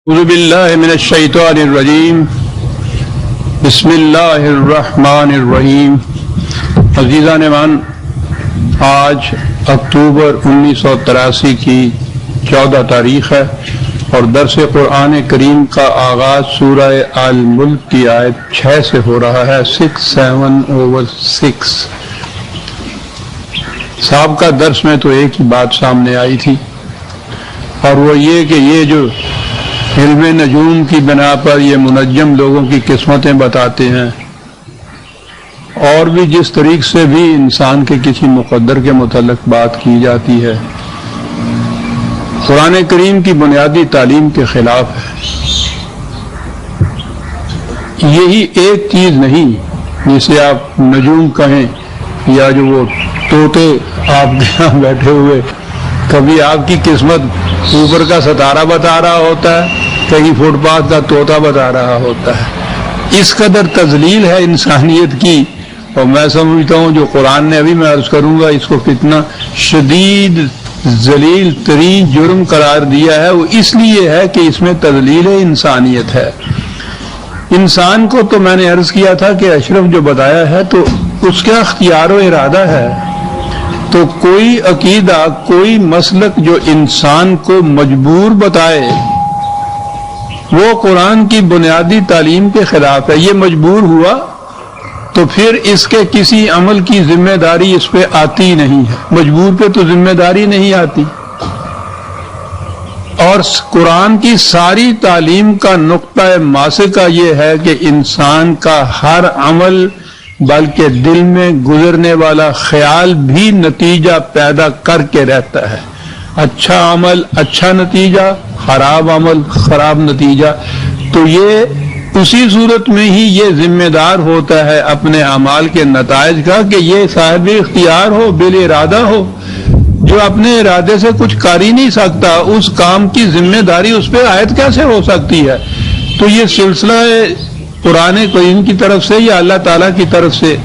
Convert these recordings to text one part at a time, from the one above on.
اعوذ باللہ من الشیطان الرجیم بسم اللہ الرحمن الرحیم۔ عزیزان ایمان، آج اکتوبر 1983 کی 14 تاریخ ہے اور درس قرآن کریم کا آغاز سورہ الملک کی آیت 6 سے ہو رہا ہے۔ 6/7/6 سابقہ درس میں تو ایک ہی بات سامنے آئی تھی، اور وہ یہ کہ یہ جو علم نجوم کی بنا پر یہ منجم لوگوں کی قسمتیں بتاتے ہیں، اور بھی جس طریق سے بھی انسان کے کسی مقدر کے متعلق بات کی جاتی ہے، قرآن کریم کی بنیادی تعلیم کے خلاف ہے۔ یہی ایک چیز نہیں جسے آپ نجوم کہیں، یا جو وہ طوطے آپ کے یہاں بیٹھے ہوئے، کبھی آپ کی قسمت اوپر کا ستارہ بتا رہا ہوتا ہے، کہیں فٹ پاتھ کا طوطا بتا رہا ہوتا ہے۔ اس قدر تذلیل ہے انسانیت کی، اور میں سمجھتا ہوں جو قرآن نے، ابھی میں عرض کروں گا، اس کو کتنا شدید ذلیل ترین جرم قرار دیا ہے، وہ اس لیے ہے کہ اس میں تذلیل انسانیت ہے۔ انسان کو تو میں نے عرض کیا تھا کہ اشرف جو بتایا ہے تو اس کا اختیار و ارادہ ہے، تو کوئی عقیدہ، کوئی مسلک جو انسان کو مجبور بتائے وہ قرآن کی بنیادی تعلیم کے خلاف ہے۔ یہ مجبور ہوا تو پھر اس کے کسی عمل کی ذمہ داری اس پہ آتی نہیں ہے، مجبور پہ تو ذمہ داری نہیں آتی۔ اور قرآن کی ساری تعلیم کا نقطہ ماسکہ یہ ہے کہ انسان کا ہر عمل، بلکہ دل میں گزرنے والا خیال بھی نتیجہ پیدا کر کے رہتا ہے۔ اچھا عمل اچھا نتیجہ، خراب عمل خراب نتیجہ۔ تو یہ اسی صورت میں ہی یہ ذمہ دار ہوتا ہے اپنے اعمال کے نتائج کا کہ یہ صاحب اختیار ہو، بالارادہ ہو۔ جو اپنے ارادے سے کچھ کر ہی نہیں سکتا، اس کام کی ذمہ داری اس پہ عائد کیسے ہو سکتی ہے؟ تو یہ سلسلہ قرآن کریم کی طرف سے یا اللہ تعالیٰ کی طرف سے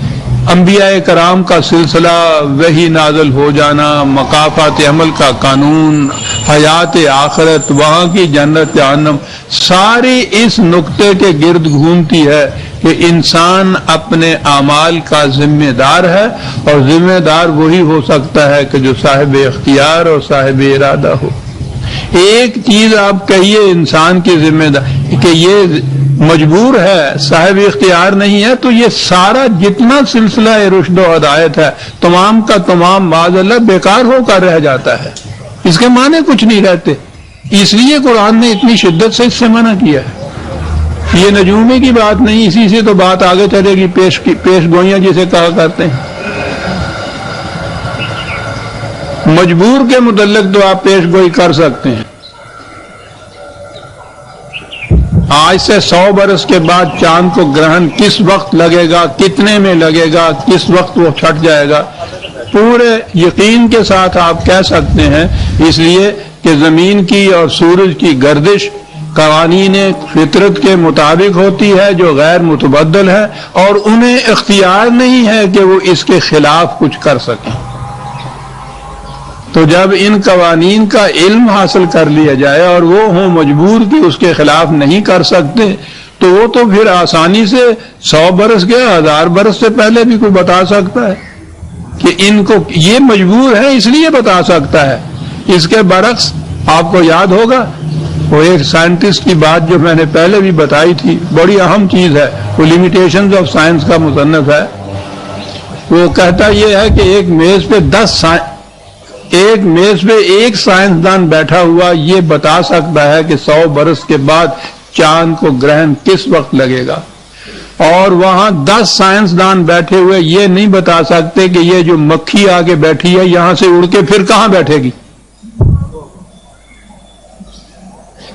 انبیاء کرام کا سلسلہ، وحی نازل ہو جانا، مقافات عمل کا قانون، حیات آخرت، وہاں کی جنت جہنم، ساری اس نقطے کے گرد گھومتی ہے کہ انسان اپنے اعمال کا ذمہ دار ہے، اور ذمہ دار وہی ہو سکتا ہے کہ جو صاحب اختیار اور صاحب ارادہ ہو۔ ایک چیز آپ کہیے انسان کی ذمہ داری کہ یہ مجبور ہے، صاحب اختیار نہیں ہے، تو یہ سارا جتنا سلسلہ رشد و ہدایت ہے تمام کا تمام معاذ اللہ بیکار ہو کر رہ جاتا ہے، اس کے معنی کچھ نہیں رہتے۔ اس لیے قرآن نے اتنی شدت سے اس سے منع کیا ہے۔ یہ نجومی کی بات نہیں، اسی سے تو بات آگے چلے گی، پیش گوئیاں جسے کہا کرتے ہیں۔ مجبور کے متعلق تو آپ پیش گوئی کر سکتے ہیں۔ آج سے 100 برس کے بعد چاند کو گرہن کس وقت لگے گا، کتنے میں لگے گا، کس وقت وہ چھٹ جائے گا، پورے یقین کے ساتھ آپ کہہ سکتے ہیں، اس لیے کہ زمین کی اور سورج کی گردش قوانین فطرت کے مطابق ہوتی ہے جو غیر متبدل ہے، اور انہیں اختیار نہیں ہے کہ وہ اس کے خلاف کچھ کر سکیں۔ تو جب ان قوانین کا علم حاصل کر لیا جائے اور وہ ہوں مجبور کہ اس کے خلاف نہیں کر سکتے، تو وہ تو پھر آسانی سے 100 برس کے 1000 برس سے پہلے بھی کوئی بتا سکتا ہے کہ ان کو یہ مجبور ہے، اس لیے بتا سکتا ہے۔ اس کے برعکس آپ کو یاد ہوگا وہ ایک سائنٹسٹ کی بات جو میں نے پہلے بھی بتائی تھی، بڑی اہم چیز ہے، وہ لیمیٹیشنز آف سائنس کا مصنف ہے۔ وہ کہتا یہ ہے کہ ایک میز پہ ایک سائنسدان بیٹھا ہوا یہ بتا سکتا ہے کہ 100 برس کے بعد چاند کو گرہن کس وقت لگے گا، اور وہاں 10 سائنسدان بیٹھے ہوئے یہ نہیں بتا سکتے کہ یہ جو مکھی آگے بیٹھی ہے یہاں سے اڑ کے پھر کہاں بیٹھے گی۔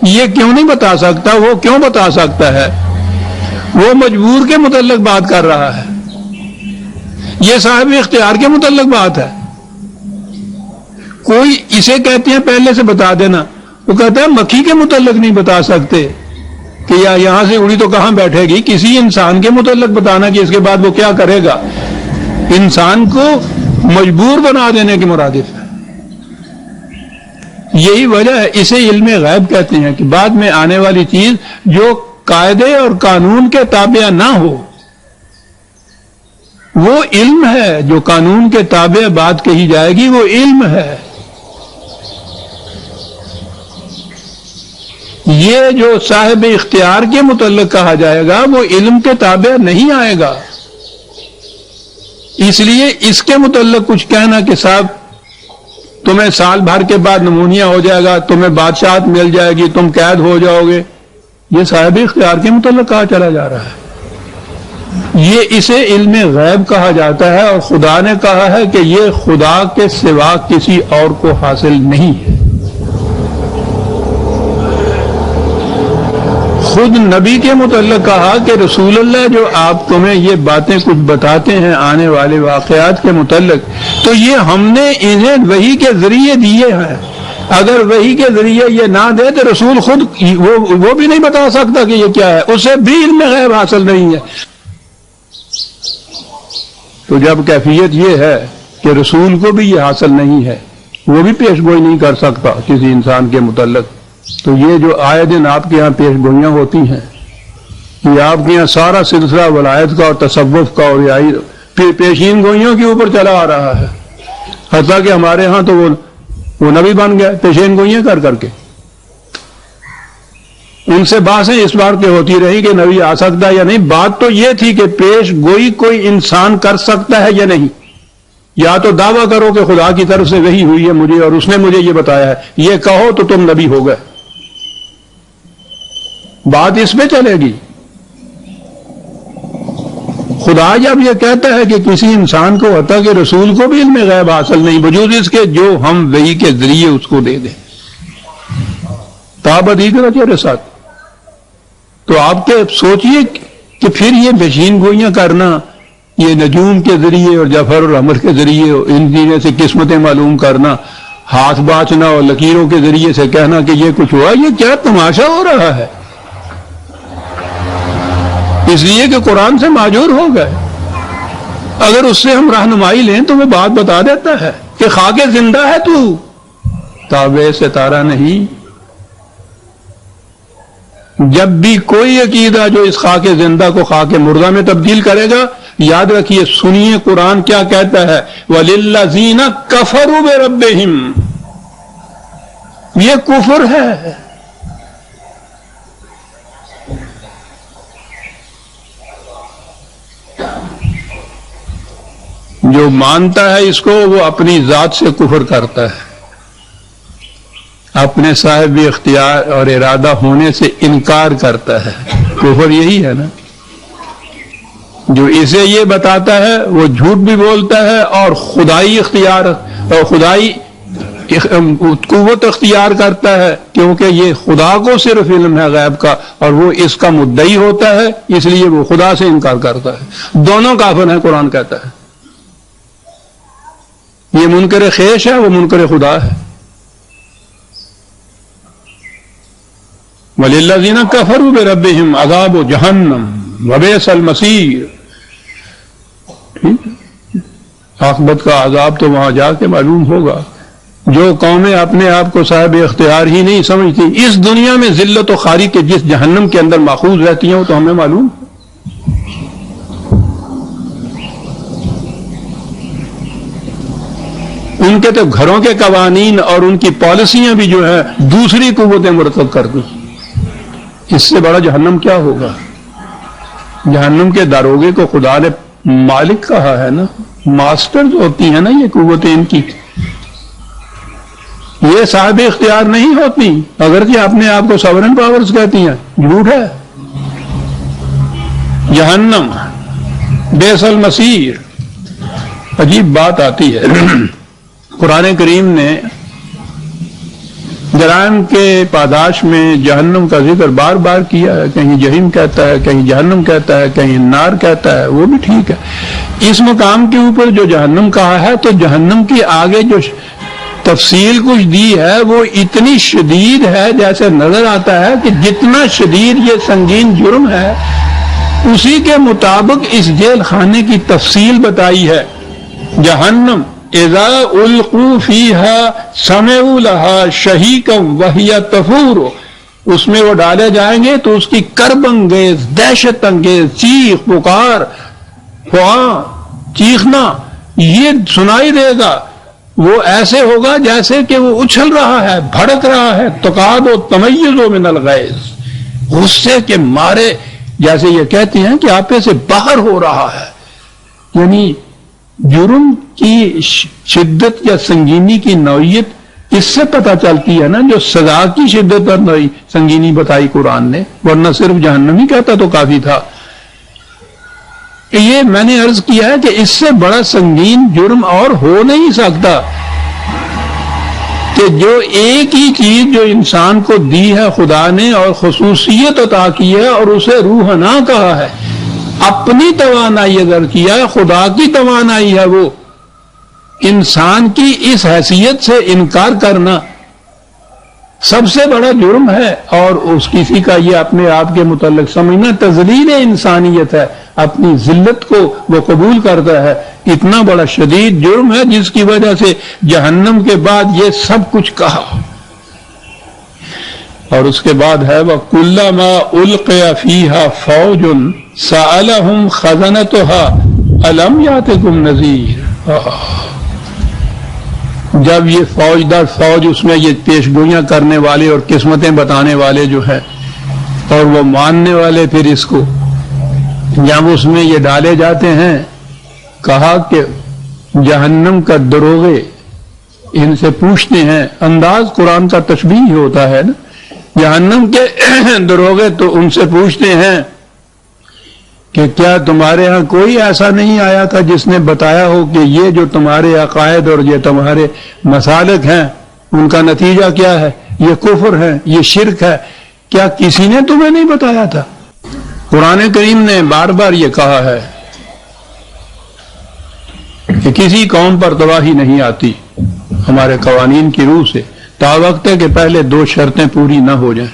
یہ کیوں نہیں بتا سکتا؟ وہ کیوں بتا سکتا ہے؟ وہ مجبور کے متعلق بات کر رہا ہے، یہ صاحب اختیار کے متعلق بات ہے۔ کوئی اسے کہتے ہیں پہلے سے بتا دینا، وہ کہتا ہے مکھی کے متعلق نہیں بتا سکتے کہ یہاں سے اڑی تو کہاں بیٹھے گی، کسی انسان کے متعلق بتانا کہ اس کے بعد وہ کیا کرے گا، انسان کو مجبور بنا دینے کے مرادف ہے۔ یہی وجہ ہے، اسے علم غیب کہتے ہیں کہ بعد میں آنے والی چیز جو قاعدے اور قانون کے تابع نہ ہو وہ علم ہے، جو قانون کے تابع بات کہی جائے گی وہ علم ہے۔ یہ جو صاحب اختیار کے متعلق کہا جائے گا وہ علم کے تابع نہیں آئے گا۔ اس لیے اس کے متعلق کچھ کہنا کہ صاحب تمہیں سال بھر کے بعد نمونیا ہو جائے گا، تمہیں بادشاہت مل جائے گی، تم قید ہو جاؤ گے، یہ صاحب اختیار کے متعلق کہا چلا جا رہا ہے۔ یہ اسے علم غیب کہا جاتا ہے، اور خدا نے کہا ہے کہ یہ خدا کے سوا کسی اور کو حاصل نہیں ہے۔ خود نبی کے متعلق کہا کہ رسول اللہ جو آپ تمہیں یہ باتیں کچھ بتاتے ہیں آنے والے واقعات کے متعلق، تو یہ ہم نے انہیں وحی کے ذریعے دیے ہیں۔ اگر وحی کے ذریعے یہ نہ دے تو رسول خود وہ بھی نہیں بتا سکتا کہ یہ کیا ہے، اسے بھی علم غیب حاصل نہیں ہے۔ تو جب کیفیت یہ ہے کہ رسول کو بھی یہ حاصل نہیں ہے، وہ بھی پیش گوئی نہیں کر سکتا کسی انسان کے متعلق، تو یہ جو آئے دن آپ کے ہاں پیش گوئیاں ہوتی ہیں، یہ آپ کے یہاں سارا سلسلہ ولایت کا اور تصوف کا اور پیشین گوئیوں کے اوپر چلا آ رہا ہے، حتیٰ کہ ہمارے ہاں تو وہ نبی بن گئے پیشین گوئیاں کر کر کے۔ ان سے باتیں اس بار کی ہوتی رہی کہ نبی آ سکتا ہے یا نہیں، بات تو یہ تھی کہ پیش گوئی کوئی انسان کر سکتا ہے یا نہیں۔ یا تو دعویٰ کرو کہ خدا کی طرف سے وحی ہوئی ہے مجھے اور اس نے مجھے یہ بتایا ہے، یہ کہو تو تم نبی ہو گئے، بات اس پہ چلے گی۔ خدا جب یہ کہتا ہے کہ کسی انسان کو حتیٰ کہ رسول کو بھی علم غیب حاصل نہیں، وجود اس کے جو ہم وحی کے ذریعے اس کو دے دیں، تابدی کے ساتھ، تو آپ کے سوچئے کہ پھر یہ پیشین گوئیاں کرنا، یہ نجوم کے ذریعے اور جعفر العمر کے ذریعے ان چیزوں سے قسمتیں معلوم کرنا، ہاتھ باچنا اور لکیروں کے ذریعے سے کہنا کہ یہ کچھ ہوا، یہ کیا تماشا ہو رہا ہے؟ اس لیے کہ قرآن سے معذور ہو گئے۔ اگر اس سے ہم رہنمائی لیں تو وہ بات بتا دیتا ہے کہ خاک زندہ ہے تو تابع ستارہ نہیں۔ جب بھی کوئی عقیدہ جو اس خاک زندہ کو خاک مردہ میں تبدیل کرے گا، یاد رکھیے، سنیے قرآن کیا کہتا ہے، وَلِلَّذِينَ كَفَرُوا بِرَبِّهِمْ، یہ کفر ہے۔ جو مانتا ہے اس کو وہ اپنی ذات سے کفر کرتا ہے، اپنے صاحب اختیار اور ارادہ ہونے سے انکار کرتا ہے۔ کفر یہی ہے نا، جو اسے یہ بتاتا ہے وہ جھوٹ بھی بولتا ہے اور خدائی اختیار اور خدائی قوت اختیار کرتا ہے، کیونکہ یہ خدا کو صرف علم ہے غیب کا اور وہ اس کا مدعی ہوتا ہے، اس لیے وہ خدا سے انکار کرتا ہے۔ دونوں کافر ہیں، قرآن کہتا ہے۔ یہ منکر خیش ہے، وہ منکر خدا ہے۔ وَلِلَّذِينَ كَفَرُوا بِرَبِّهِمْ عَذَابُ جَهَنَّمَ وَبِئْسَ الْمَصِيرُ، عاقبت کا عذاب تو وہاں جا کے معلوم ہوگا۔ جو قومیں اپنے آپ کو صاحب اختیار ہی نہیں سمجھتی، اس دنیا میں ذلت و خواری کے جس جہنم کے اندر ماخوذ رہتی ہیں وہ تو ہمیں معلوم ہے۔ ان کے تو گھروں کے قوانین اور ان کی پالیسیاں بھی جو ہیں دوسری قوتیں مرتب کر دیں، اس سے بڑا جہنم کیا ہوگا؟ جہنم کے داروغے کو خدا نے مالک کہا ہے نا، ماسٹر جو ہوتی ہیں نا یہ قوتیں ان کی، یہ صاحب اختیار نہیں ہوتی، اگرچہ اپنے آپ کو سورن پاورز کہتی ہیں، جھوٹ ہے۔ جہنم بئس المصیر، عجیب بات آتی ہے۔ قرآن کریم نے جرائم کے پاداش میں جہنم کا ذکر بار بار کیا ہے، کہیں جہنم کہتا ہے، کہیں جہنم کہتا ہے، کہیں نار کہتا ہے، وہ بھی ٹھیک ہے۔ اس مقام کے اوپر جو جہنم کہا ہے تو جہنم کی آگے جو تفصیل کچھ دی ہے وہ اتنی شدید ہے، جیسے نظر آتا ہے کہ جتنا شدید یہ سنگین جرم ہے اسی کے مطابق اس جیل خانے کی تفصیل بتائی ہے۔ جہنم اذا القوا فیہا سمعوا لہا شہیقا وہی تفور، اس میں وہ ڈالے جائیں گے تو اس کی کرب انگیز دہشت انگیز چیخ پکار چیخنا یہ سنائی دے گا. وہ ایسے ہوگا جیسے کہ وہ اچھل رہا ہے، بھڑک رہا ہے. تقاد و تمیز من الغیظ، غصے کے مارے جیسے یہ کہتے ہیں کہ آپے سے باہر ہو رہا ہے. یعنی جرم کی شدت یا سنگینی کی نوعیت اس سے پتہ چلتی ہے نا، جو سزا کی شدت اور سنگینی بتائی قرآن نے، ورنہ صرف جہنم ہی کہتا تو کافی تھا. یہ میں نے عرض کیا ہے کہ اس سے بڑا سنگین جرم اور ہو نہیں سکتا کہ جو ایک ہی چیز جو انسان کو دی ہے خدا نے اور خصوصیت عطا کی ہے اور اسے روح نہ کہا ہے، اپنی توانائی اگر کیا ہے، خدا کی توانائی ہے، وہ انسان کی اس حیثیت سے انکار کرنا سب سے بڑا جرم ہے. اور اس کسی کا یہ اپنے آپ کے متعلق سمجھنا تذلیل انسانیت ہے، اپنی ذلت کو وہ قبول کرتا ہے. اتنا بڑا شدید جرم ہے جس کی وجہ سے جہنم کے بعد یہ سب کچھ کہا. اور اس کے بعد ہے وَكُلَّمَا أُلْقِيَ فِيهَا فَوْجٌ سَأَلَهُمْ خَزَنَتُهَا أَلَمْ يَأْتِكُمْ نَذِيرٌ. جب یہ فوج در فوج اس میں یہ پیش گوئیاں کرنے والے اور قسمتیں بتانے والے جو ہیں اور وہ ماننے والے پھر اس کو جب اس میں یہ ڈالے جاتے ہیں، کہا کہ جہنم کا دروغے ان سے پوچھتے ہیں. انداز قرآن کا تشبیہ ہوتا ہے نا. جہنم کے دروغے تو ان سے پوچھتے ہیں کہ کیا تمہارے ہاں کوئی ایسا نہیں آیا تھا جس نے بتایا ہو کہ یہ جو تمہارے عقائد اور یہ تمہارے مسالک ہیں ان کا نتیجہ کیا ہے، یہ کفر ہے، یہ شرک ہے، کیا کسی نے تمہیں نہیں بتایا تھا؟ قرآن کریم نے بار بار یہ کہا ہے کہ کسی قوم پر تباہی نہیں آتی ہمارے قوانین کی روح سے تا وقت ہے کہ پہلے دو شرطیں پوری نہ ہو جائیں.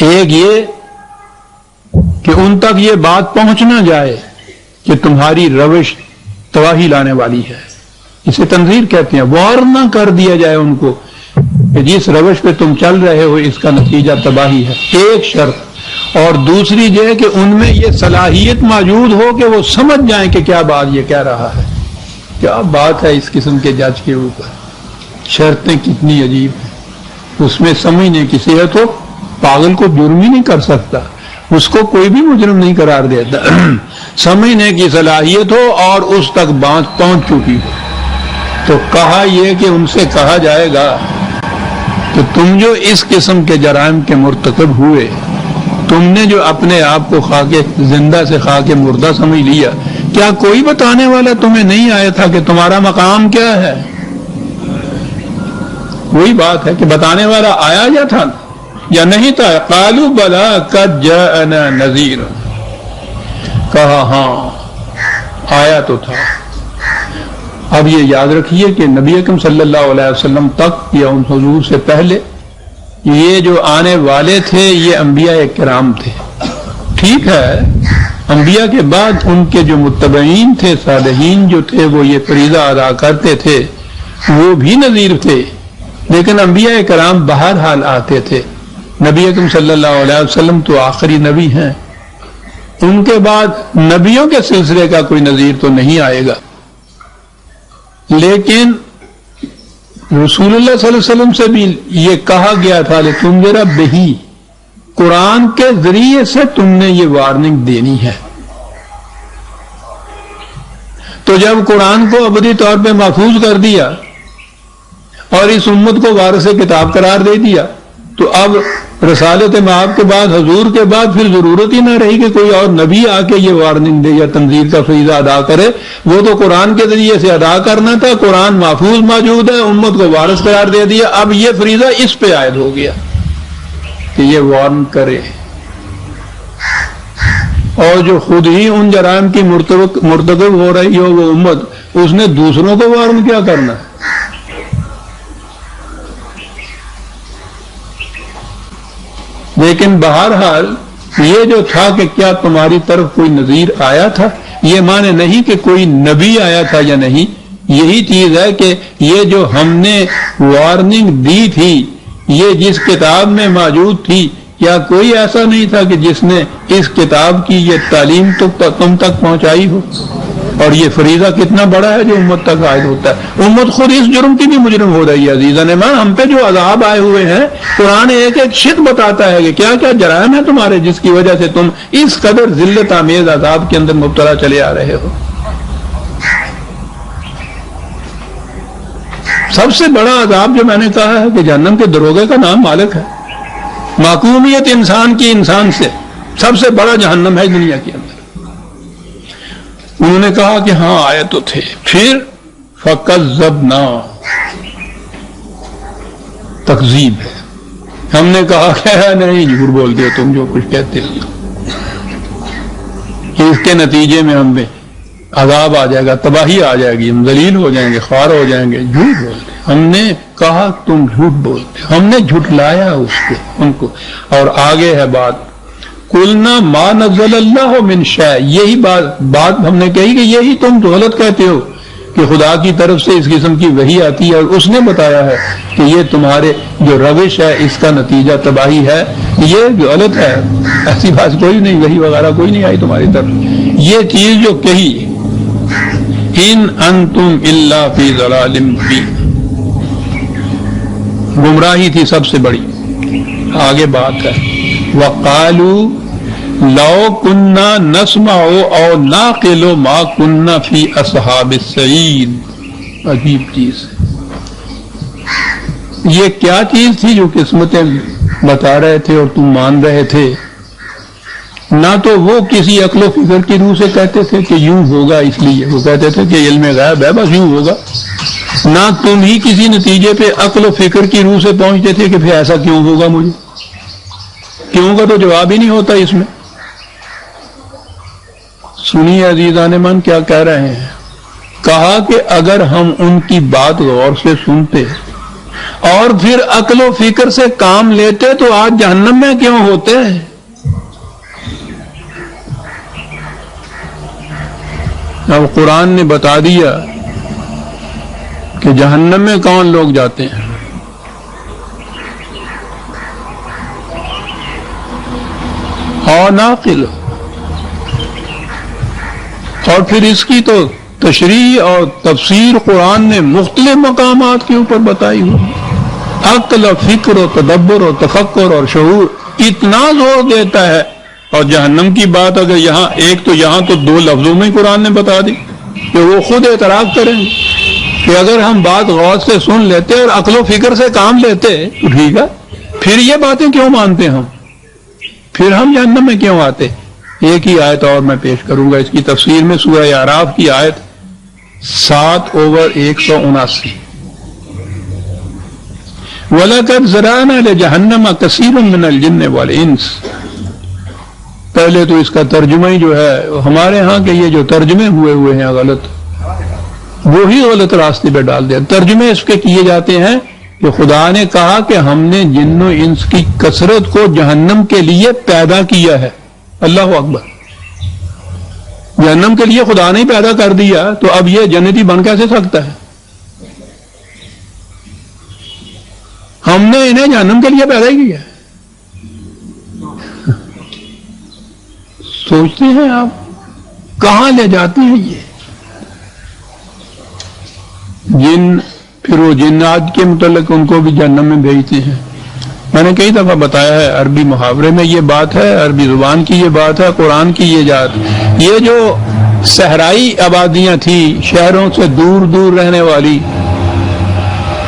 ایک یہ کہ ان تک یہ بات پہنچ نہ جائے کہ تمہاری روش تباہی لانے والی ہے، اسے تنذیر کہتے ہیں. وارن نہ کر دیا جائے ان کو کہ جس روش پہ تم چل رہے ہو اس کا نتیجہ تباہی ہے، ایک شرط. اور دوسری یہ ہے کہ ان میں یہ صلاحیت موجود ہو کہ وہ سمجھ جائیں کہ کیا بات یہ کہہ رہا ہے، کیا بات ہے اس قسم کے جج کے اوپر. شرطیں کتنی عجیب ہیں. اس میں سمجھنے کی صحت ہو، پاگل کو جرم ہی نہیں کر سکتا، اس کو کوئی بھی مجرم نہیں قرار دیتا. سمجھنے کی صلاحیت ہو اور اس تک بات پہنچ چکی ہو. تو کہا یہ کہ ان سے کہا جائے گا کہ تم جو اس قسم کے جرائم کے مرتکب ہوئے، تم نے جو اپنے آپ کو خواہ کے زندہ سے خواہ کے مردہ سمجھ لیا، کیا کوئی بتانے والا تمہیں نہیں آیا تھا کہ تمہارا مقام کیا ہے؟ وہی بات ہے کہ بتانے والا آیا یا تھا یا نہیں تھا. قالوا بلا قد جاءنا نذیر، کہا ہاں آیا تو تھا. اب یہ یاد رکھیے کہ نبی اکرم صلی اللہ علیہ وسلم تک یا ان حضور سے پہلے یہ جو آنے والے تھے یہ انبیاء کرام تھے. ٹھیک ہے، انبیاء کے بعد ان کے جو متبعین تھے، صالحین جو تھے، وہ یہ فریضہ ادا کرتے تھے، وہ بھی نذیر تھے. لیکن انبیاء کرام بہرحال آتے تھے. نبی اکرم صلی اللہ علیہ وسلم تو آخری نبی ہیں، ان کے بعد نبیوں کے سلسلے کا کوئی نذیر تو نہیں آئے گا. لیکن رسول اللہ صلی اللہ علیہ وسلم سے بھی یہ کہا گیا تھا کہ تم ذرا بہی قرآن کے ذریعے سے تم نے یہ وارننگ دینی ہے. تو جب قرآن کو ابدی طور پہ محفوظ کر دیا اور اس امت کو وارث کتاب قرار دے دیا، تو اب رسالت مآب کے بعد، حضور کے بعد پھر ضرورت ہی نہ رہی کہ کوئی اور نبی آ کے یہ وارننگ دے یا تنذیر کا فریضہ ادا کرے. وہ تو قرآن کے ذریعے سے ادا کرنا تھا. قرآن محفوظ موجود ہے، امت کو وارث قرار دے دیا. اب یہ فریضہ اس پہ عائد ہو گیا کہ یہ وارن کرے. اور جو خود ہی ان جرائم کی مرتکب ہو رہی ہو وہ امت، اس نے دوسروں کو وارن کیا کرنا. لیکن بہرحال یہ جو تھا کہ کیا تمہاری طرف کوئی نذیر آیا تھا، یہ معنی نہیں کہ کوئی نبی آیا تھا یا نہیں، یہی چیز ہے کہ یہ جو ہم نے وارننگ دی تھی یہ جس کتاب میں موجود تھی، کیا کوئی ایسا نہیں تھا کہ جس نے اس کتاب کی یہ تعلیم تم تک پہنچائی ہو؟ اور یہ فریضہ کتنا بڑا ہے جو امت تک عائد ہوتا ہے. امت خود اس جرم کی بھی مجرم ہو رہی ہے. عزیزان ایمان، ہم پہ جو عذاب آئے ہوئے ہیں قرآن ایک ایک شد بتاتا ہے کہ کیا کیا جرائم ہیں تمہارے جس کی وجہ سے تم اس قدر ذلت آمیز عذاب کے اندر مبتلا چلے آ رہے ہو. سب سے بڑا عذاب جو میں نے کہا ہے کہ جہنم کے دروغے کا نام مالک ہے. معقومیت انسان کی انسان سے سب سے بڑا جہنم ہے دنیا کے اندر. انہوں نے کہا کہ ہاں آئے تو تھے، پھر فَكَذَّبْنَا، تکذیب ہے. ہم نے کہا کہ نہیں جھوٹ بولتے ہو تم جو کچھ کہتے ہو، اس کے نتیجے میں ہم پہ عذاب آ جائے گا، تباہی آ جائے گی، ہم ذلیل ہو جائیں گے، خوار ہو جائیں گے. جھوٹ بولتے ہم نے کہا تم جھوٹ بولتے، ہم نے جھٹلایا اس کو ان کو. اور آگے ہے بات، قُلْنَا مَا نَزَّلَ اللَّهُ مِنْ شَيْءٍ. یہی بات ہم نے کہی کہ یہی تم غلط کہتے ہو کہ خدا کی طرف سے اس قسم کی وحی آتی ہے اور اس نے بتایا ہے کہ یہ تمہارے جو روش ہے اس کا نتیجہ تباہی ہے. یہ غلط ہے، ایسی بات کوئی نہیں، وحی وغیرہ کوئی نہیں آئی تمہاری طرف. یہ چیز جو کہی، ان انتم الا فی ضلال مبین، گمراہی تھی سب سے بڑی. آگے بات ہے، وَقَالُوا لَوْ كُنَّا نَسْمَعُ أَوْ نَعْقِلُ مَا كُنَّا فِي أَصْحَابِ السَّعِيرِ. عجیب چیز ہے. یہ کیا چیز تھی جو قسمتیں بتا رہے تھے اور تم مان رہے تھے؟ نہ تو وہ کسی عقل و فکر کی روح سے کہتے تھے کہ یوں ہوگا، اس لیے وہ کہتے تھے کہ علم غیب ہے بس یوں ہوگا. نہ تم ہی کسی نتیجے پہ عقل و فکر کی روح سے پہنچتے تھے کہ پھر ایسا کیوں ہوگا، مجھے کیوں کا تو جواب ہی نہیں ہوتا اس میں. سنیے عزیزان من کیا کہہ رہے ہیں. کہا کہ اگر ہم ان کی بات غور سے سنتے اور پھر عقل و فکر سے کام لیتے تو آج جہنم میں کیوں ہوتے ہیں. اب قرآن نے بتا دیا کہ جہنم میں کون لوگ جاتے ہیں. اور ناقل، اور پھر اس کی تو تشریح اور تفسیر قرآن نے مختلف مقامات کے اوپر بتائی ہوئی. عقل و فکر و تدبر و تفکر اور شعور اتنا زور دیتا ہے. اور جہنم کی بات اگر یہاں ایک تو یہاں تو دو لفظوں میں قرآن نے بتا دی کہ وہ خود اعتراف کریں گے کہ اگر ہم بات غور سے سن لیتے اور عقل و فکر سے کام لیتے تو ٹھیک ہے، پھر یہ باتیں کیوں مانتے ہم، پھر ہم جہنم میں کیوں آتے. ایک ہی آیت اور میں پیش کروں گا اس کی تفسیر میں، سورہ اعراف کی آیت 7/179. وَلَقَدْ ذَرَأْنَا لِجَهَنَّمَ كَثِيرًا مِنَ الْجِنِّ وَالْإِنسِ. پہلے تو اس کا ترجمہ ہی جو ہے ہمارے ہاں کے یہ جو ترجمے ہوئے ہیں غلط، وہی غلط راستے پہ ڈال دیا. ترجمے اس کے کیے جاتے ہیں کہ خدا نے کہا کہ ہم نے جن و انس کی کثرت کو جہنم کے لیے پیدا کیا ہے. اللہ اکبر. جہنم کے لیے خدا نے پیدا کر دیا تو اب یہ جنتی بن کیسے سکتا ہے؟ ہم نے انہیں جہنم کے لیے پیدا ہی کیا ہے. سوچتے ہیں آپ کہاں لے جاتے ہیں یہ جن. پھر وہ جنات کے متعلق ان کو بھی جہنم میں بھیجتے ہیں. میں نے کئی دفعہ بتایا ہے عربی محاورے میں یہ بات ہے، عربی زبان کی یہ بات ہے، قرآن کی یہ جات. یہ جو صحرائی آبادیاں تھیں شہروں سے دور دور رہنے والی،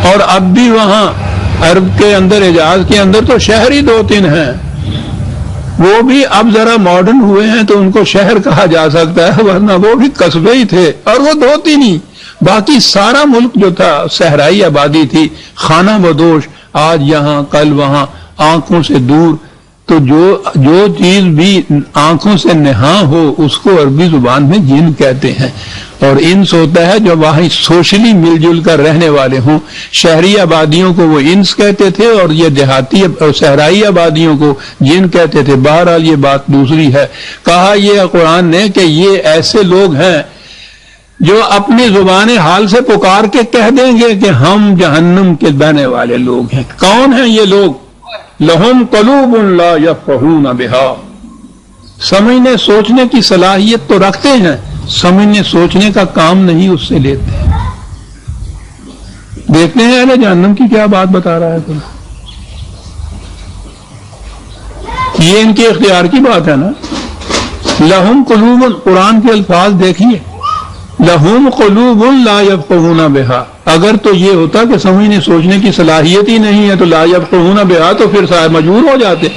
اور اب بھی وہاں عرب کے اندر حجاز کے اندر تو شہر ہی 2-3 ہیں، وہ بھی اب ذرا ماڈرن ہوئے ہیں تو ان کو شہر کہا جا سکتا ہے، ورنہ وہ بھی قصبے ہی تھے. اور وہ 2-3 ہی، باقی سارا ملک جو تھا صحرائی آبادی تھی، خانہ بدوش، آج یہاں کل وہاں، آنکھوں سے دور. تو جو چیز بھی آنکھوں سے نہاں ہو اس کو عربی زبان میں جن کہتے ہیں. اور انس ہوتا ہے جو وہاں سوشلی مل جل کر رہنے والے ہوں. شہری آبادیوں کو وہ انس کہتے تھے اور یہ دیہاتی اور صحرائی آبادیوں کو جن کہتے تھے. بہرحال یہ بات دوسری ہے. کہا یہ قرآن نے کہ یہ ایسے لوگ ہیں جو اپنی زبان حال سے پکار کے کہہ دیں گے کہ ہم جہنم کے بہنے والے لوگ ہیں. کون ہیں یہ لوگ؟ لہم قلوب لا یفقہون بہا، سمجھنے سوچنے کی صلاحیت تو رکھتے ہیں، سمجھنے سوچنے کا کام نہیں اس سے لیتے. دیکھتے ہیں اہل جہنم کی کیا بات بتا رہا ہے کوئی. یہ ان کے اختیار کی بات ہے نا. لہم قلوب، قرآن کے الفاظ دیکھیے، لہم قلوب لا یفقہون بہا. اگر تو یہ ہوتا کہ سمجھنے سوچنے کی صلاحیت ہی نہیں ہے تو لا یفقہون بہا تو پھر صاحب مجبور ہو جاتے.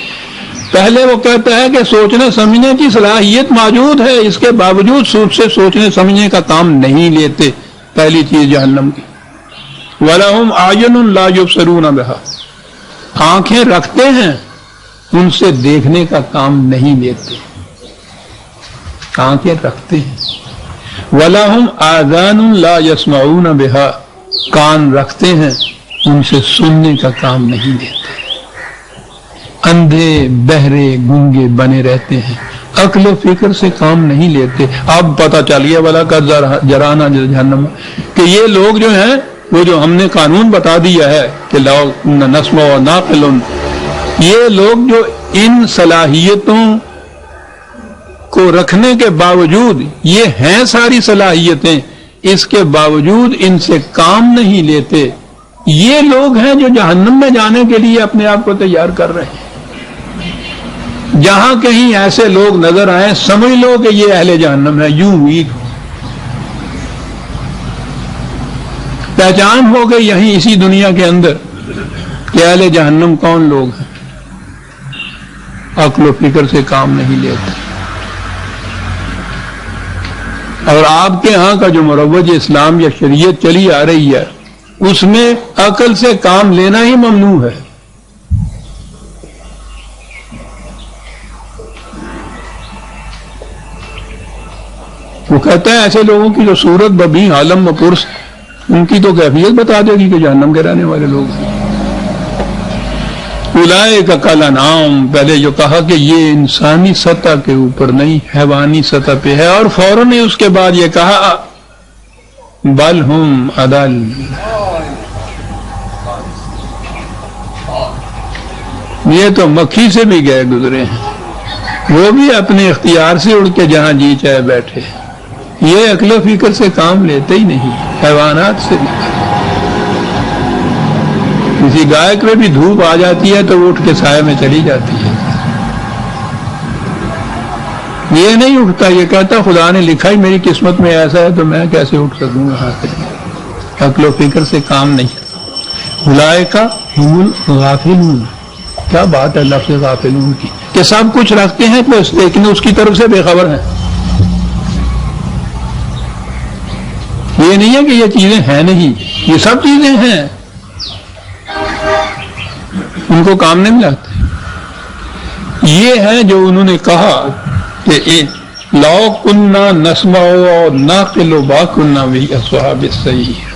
پہلے وہ کہتا ہے کہ سوچنے سمجھنے کی صلاحیت موجود ہے، اس کے باوجود سوچ سے سوچنے سمجھنے کا کام نہیں لیتے. پہلی چیز جہنم کی. وَلَهُمْ أَعْيُنٌ لَا يُبْصِرُونَ بِهَا، آنکھیں رکھتے ہیں، ان سے دیکھنے کا کام نہیں لیتے. آنکھیں رکھتے ہیں. وَلَهُمْ آذَانٌ لَا يَسْمَعُونَ بِهَا، کان رکھتے ہیں، ان سے سننے کا کام نہیں لیتے. اندھے بہرے گونگے بنے رہتے ہیں، عقل و فکر سے کام نہیں لیتے. اب پتہ چل گیا والا کا جرانہ جہنم کہ یہ لوگ جو ہیں وہ جو ہم نے قانون بتا دیا ہے کہ لو نسمع و ناقل، یہ لوگ جو ان صلاحیتوں کو رکھنے کے باوجود، یہ ہیں ساری صلاحیتیں، اس کے باوجود ان سے کام نہیں لیتے. یہ لوگ ہیں جو جہنم میں جانے کے لیے اپنے آپ کو تیار کر رہے ہیں. جہاں کہیں ایسے لوگ نظر آئیں سمجھ لو کہ یہ اہل جہنم ہے. یوں ہوئی پہچان ہو گئی یہیں اسی دنیا کے اندر کہ اہل جہنم کون لوگ ہیں. عقل و فکر سے کام نہیں لیتے. اور آپ کے ہاں کا جو مروج اسلام یا شریعت چلی آ رہی ہے اس میں عقل سے کام لینا ہی ممنوع ہے. وہ کہتا ہے ایسے لوگوں کی جو صورت ببی عالم و پرس، ان کی تو کیفیت بتا دے گی کہ جہنم کے رہنے والے لوگ ہیں. اولئک کالانعام، پہلے جو کہا کہ یہ انسانی سطح کے اوپر نہیں حیوانی سطح پہ ہے، اور فوراً ہی اس کے بعد یہ کہا بل ہم اضل، یہ تو مکھی سے بھی گئے گزرے ہیں، وہ بھی اپنے اختیار سے اڑ کے جہاں جی چاہے بیٹھے. یہ عقل و فکر سے کام لیتے ہی نہیں، حیوانات سے بھی. کسی گائے پہ بھی دھوپ آ جاتی ہے تو وہ اٹھ کے سائے میں چلی جاتی ہے. یہ نہیں اٹھتا، یہ کہتا خدا نے لکھا ہی میری قسمت میں ایسا ہے تو میں کیسے اٹھ سکوں گا یہاں سے. عقل و فکر سے کام نہیں. اولئک هم الغافلون، کیا بات ہے لفظ غافلون کی کہ سب کچھ رکھتے ہیں لیکن اس کی طرف سے بے خبر ہیں. یہ نہیں ہے کہ یہ چیزیں ہیں نہیں، یہ سب چیزیں ہیں، ان کو کام نہیں ملاتے. یہ ہے جو انہوں نے کہا کہ لو کننا نسمع و ناقل ما کننا فی اصحاب السعیر،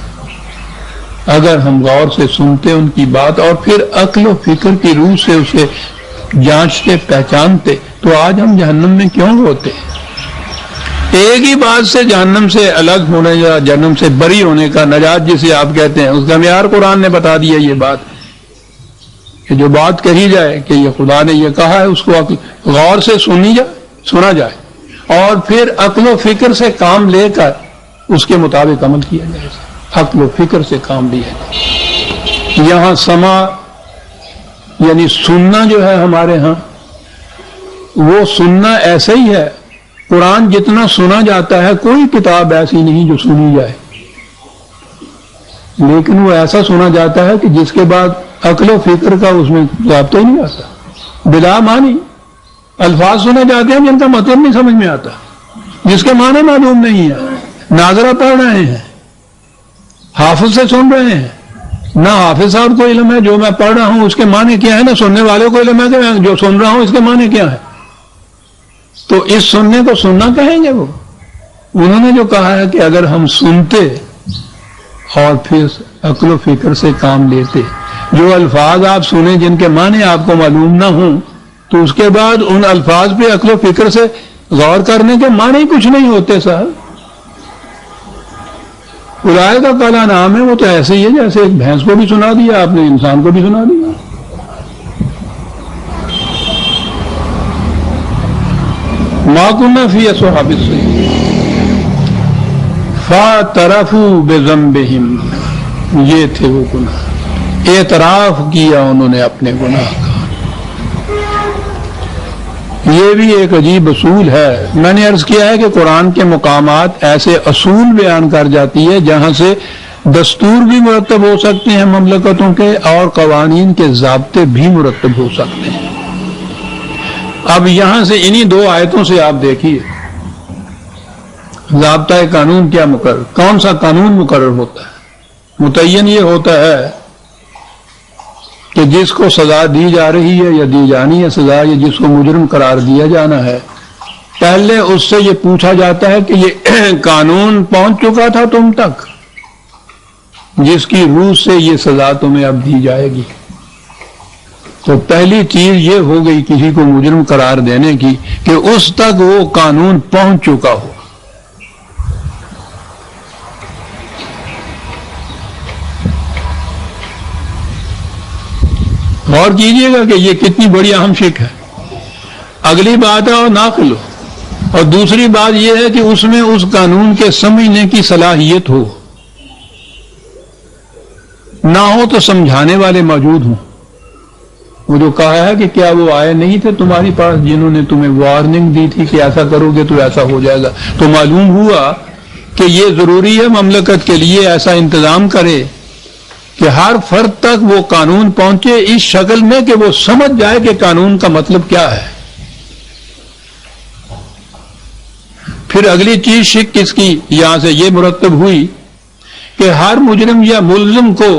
اگر ہم غور سے سنتے ان کی بات اور پھر عقل و فکر کی روح سے اسے جانچتے پہچانتے تو آج ہم جہنم میں کیوں ہوتے. ایک ہی بات سے جہنم سے الگ ہونے یا جہنم سے بری ہونے کا، نجات جسے آپ کہتے ہیں، اس کا معیار قرآن نے بتا دیا. یہ بات کہ جو بات کہی جائے کہ یہ خدا نے یہ کہا ہے، اس کو غور سے سنا جائے اور پھر عقل و فکر سے کام لے کر اس کے مطابق عمل کیا جائے. عقل و فکر سے کام لیا جائے. یہاں سما یعنی سننا جو ہے ہمارے ہاں، وہ سننا ایسا ہی ہے. قرآن جتنا سنا جاتا ہے کوئی کتاب ایسی نہیں جو سنی جائے، لیکن وہ ایسا سنا جاتا ہے کہ جس کے بعد عقل و فکر کا اس میں ضابطہ ہی نہیں آتا. بلا معنی الفاظ سنے جاتے ہیں جن کا مطلب نہیں سمجھ میں آتا، جس کے معنی معلوم نہیں ہے. ناظرہ پڑھ رہے ہیں، حافظ سے سن رہے ہیں، نہ حافظ صاحب کو علم ہے جو میں پڑھ رہا ہوں اس کے معنی کیا ہے، نہ سننے والے کو علم ہے کہ جو سن رہا ہوں اس کے معنی کیا ہے. تو اس سننے کو سننا کہیں گے وہ. انہوں نے جو کہا ہے کہ اگر ہم سنتے اور پھر عقل و فکر سے کام لیتے، جو الفاظ آپ سنیں جن کے معنی آپ کو معلوم نہ ہوں تو اس کے بعد ان الفاظ پہ عقل و فکر سے غور کرنے کے معنی کچھ نہیں ہوتے صاحب. اولئک کا کالا نام ہے، وہ تو ایسے ہی ہے جیسے ایک بھینس کو بھی سنا دیا آپ نے، انسان کو بھی سنا دیا. ما کنا فی اصحاب السعیر فاعترفوا بذنبہم، یہ تھے وہ گناہ، اعتراف کیا انہوں نے اپنے گناہ کا. یہ بھی ایک عجیب اصول ہے. میں نے عرض کیا ہے کہ قرآن کے مقامات ایسے اصول بیان کر جاتی ہے جہاں سے دستور بھی مرتب ہو سکتے ہیں مملکتوں کے، اور قوانین کے ضابطے بھی مرتب ہو سکتے ہیں. اب یہاں سے انہی دو آیتوں سے آپ دیکھیے ضابطہ قانون کیا مقرر، کون سا قانون مقرر ہوتا ہے. متعین یہ ہوتا ہے کہ جس کو سزا دی جا رہی ہے یا دی جانی ہے سزا، یا جس کو مجرم قرار دیا جانا ہے، پہلے اس سے یہ پوچھا جاتا ہے کہ یہ قانون پہنچ چکا تھا تم تک جس کی روح سے یہ سزا تمہیں اب دی جائے گی. تو پہلی چیز یہ ہو گئی کسی کو مجرم قرار دینے کی کہ اس تک وہ قانون پہنچ چکا ہو. غور کیجئے گا کہ یہ کتنی بڑی اہم شک ہے. اگلی بات ہے اور ناقل ہو، اور دوسری بات یہ ہے کہ اس میں اس قانون کے سمجھنے کی صلاحیت ہو، نہ ہو تو سمجھانے والے موجود ہوں. وہ جو کہا ہے کہ کیا وہ آئے نہیں تھے تمہاری پاس جنہوں نے تمہیں وارننگ دی تھی کہ ایسا کرو گے تو ایسا ہو جائے گا. تو معلوم ہوا کہ یہ ضروری ہے مملکت کے لیے ایسا انتظام کرے کہ ہر فرد تک وہ قانون پہنچے اس شکل میں کہ وہ سمجھ جائے کہ قانون کا مطلب کیا ہے. پھر اگلی چیز شک کس کی یہاں سے یہ مرتب ہوئی کہ ہر مجرم یا ملزم کو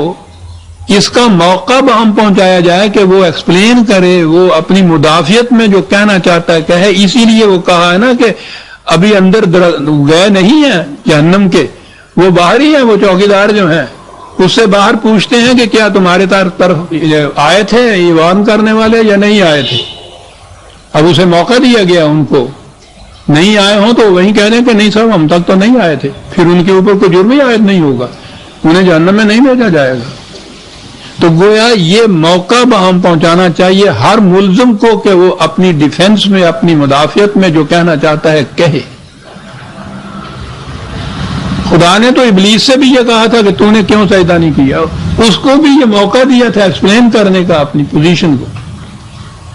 اس کا موقع بہم پہنچایا جائے کہ وہ ایکسپلین کرے، وہ اپنی مدافعت میں جو کہنا چاہتا ہے کہے. اسی لیے وہ کہا ہے نا کہ ابھی اندر گئے نہیں ہیں جہنم کے، وہ باہر ہی ہیں. وہ چوکیدار جو ہیں اس سے باہر پوچھتے ہیں کہ کیا تمہارے طرف آئے تھے ایوان کرنے والے یا نہیں آئے تھے. اب اسے موقع دیا گیا ان کو، نہیں آئے ہوں تو وہیں کہہ دیں کہ نہیں صاحب ہم تک تو نہیں آئے تھے، پھر ان کے اوپر کوئی جرم ہی عائد نہیں ہوگا، انہیں جہنم میں نہیں بھیجا جائے گا. تو گویا یہ موقع بہم پہنچانا چاہیے ہر ملزم کو کہ وہ اپنی ڈیفنس میں، اپنی مدافعت میں جو کہنا چاہتا ہے کہے. خدا نے تو ابلیس سے بھی یہ کہا تھا کہ تو نے کیوں سجدہ نہیں کیا، اس کو بھی یہ موقع دیا تھا ایکسپلین کرنے کا اپنی پوزیشن کو،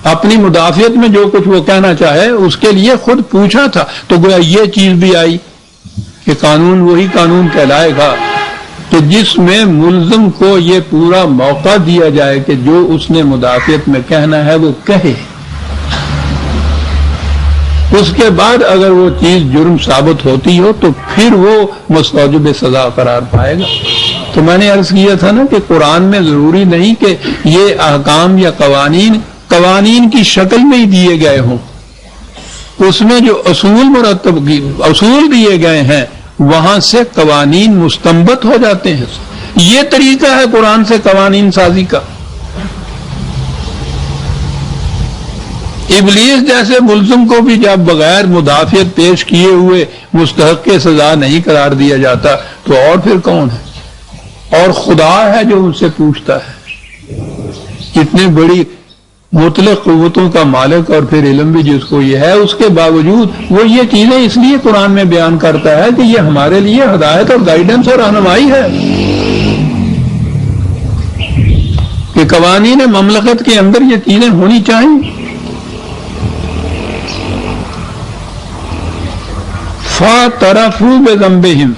اپنی مدافعت میں جو کچھ وہ کہنا چاہے اس کے لیے خود پوچھا تھا. تو گویا یہ چیز بھی آئی کہ قانون وہی قانون کہلائے گا کہ جس میں ملزم کو یہ پورا موقع دیا جائے کہ جو اس نے مدافعت میں کہنا ہے وہ کہے. اس کے بعد اگر وہ چیز جرم ثابت ہوتی ہو تو پھر وہ مستوجب سزا قرار پائے گا. تو میں نے عرض کیا تھا نا کہ قرآن میں ضروری نہیں کہ یہ احکام یا قوانین کی شکل میں ہی دیے گئے ہوں، اس میں جو اصول دیے گئے ہیں وہاں سے قوانین مستنبط ہو جاتے ہیں. یہ طریقہ ہے قرآن سے قوانین سازی کا. ابلیس جیسے ملزم کو بھی جب بغیر مدافعت پیش کیے ہوئے مستحق سزا نہیں قرار دیا جاتا تو اور پھر کون ہے؟ اور خدا ہے جو ان سے پوچھتا ہے. اتنے بڑی مطلق قوتوں کا مالک اور پھر علم بھی جس کو یہ ہے، اس کے باوجود وہ یہ چیزیں اس لیے قرآن میں بیان کرتا ہے کہ یہ ہمارے لیے ہدایت اور گائیڈنس اور رہنمائی ہے کہ قوانین مملکت کے اندر یہ چیزیں ہونی چاہیے. فاعترفوا بذنبہم،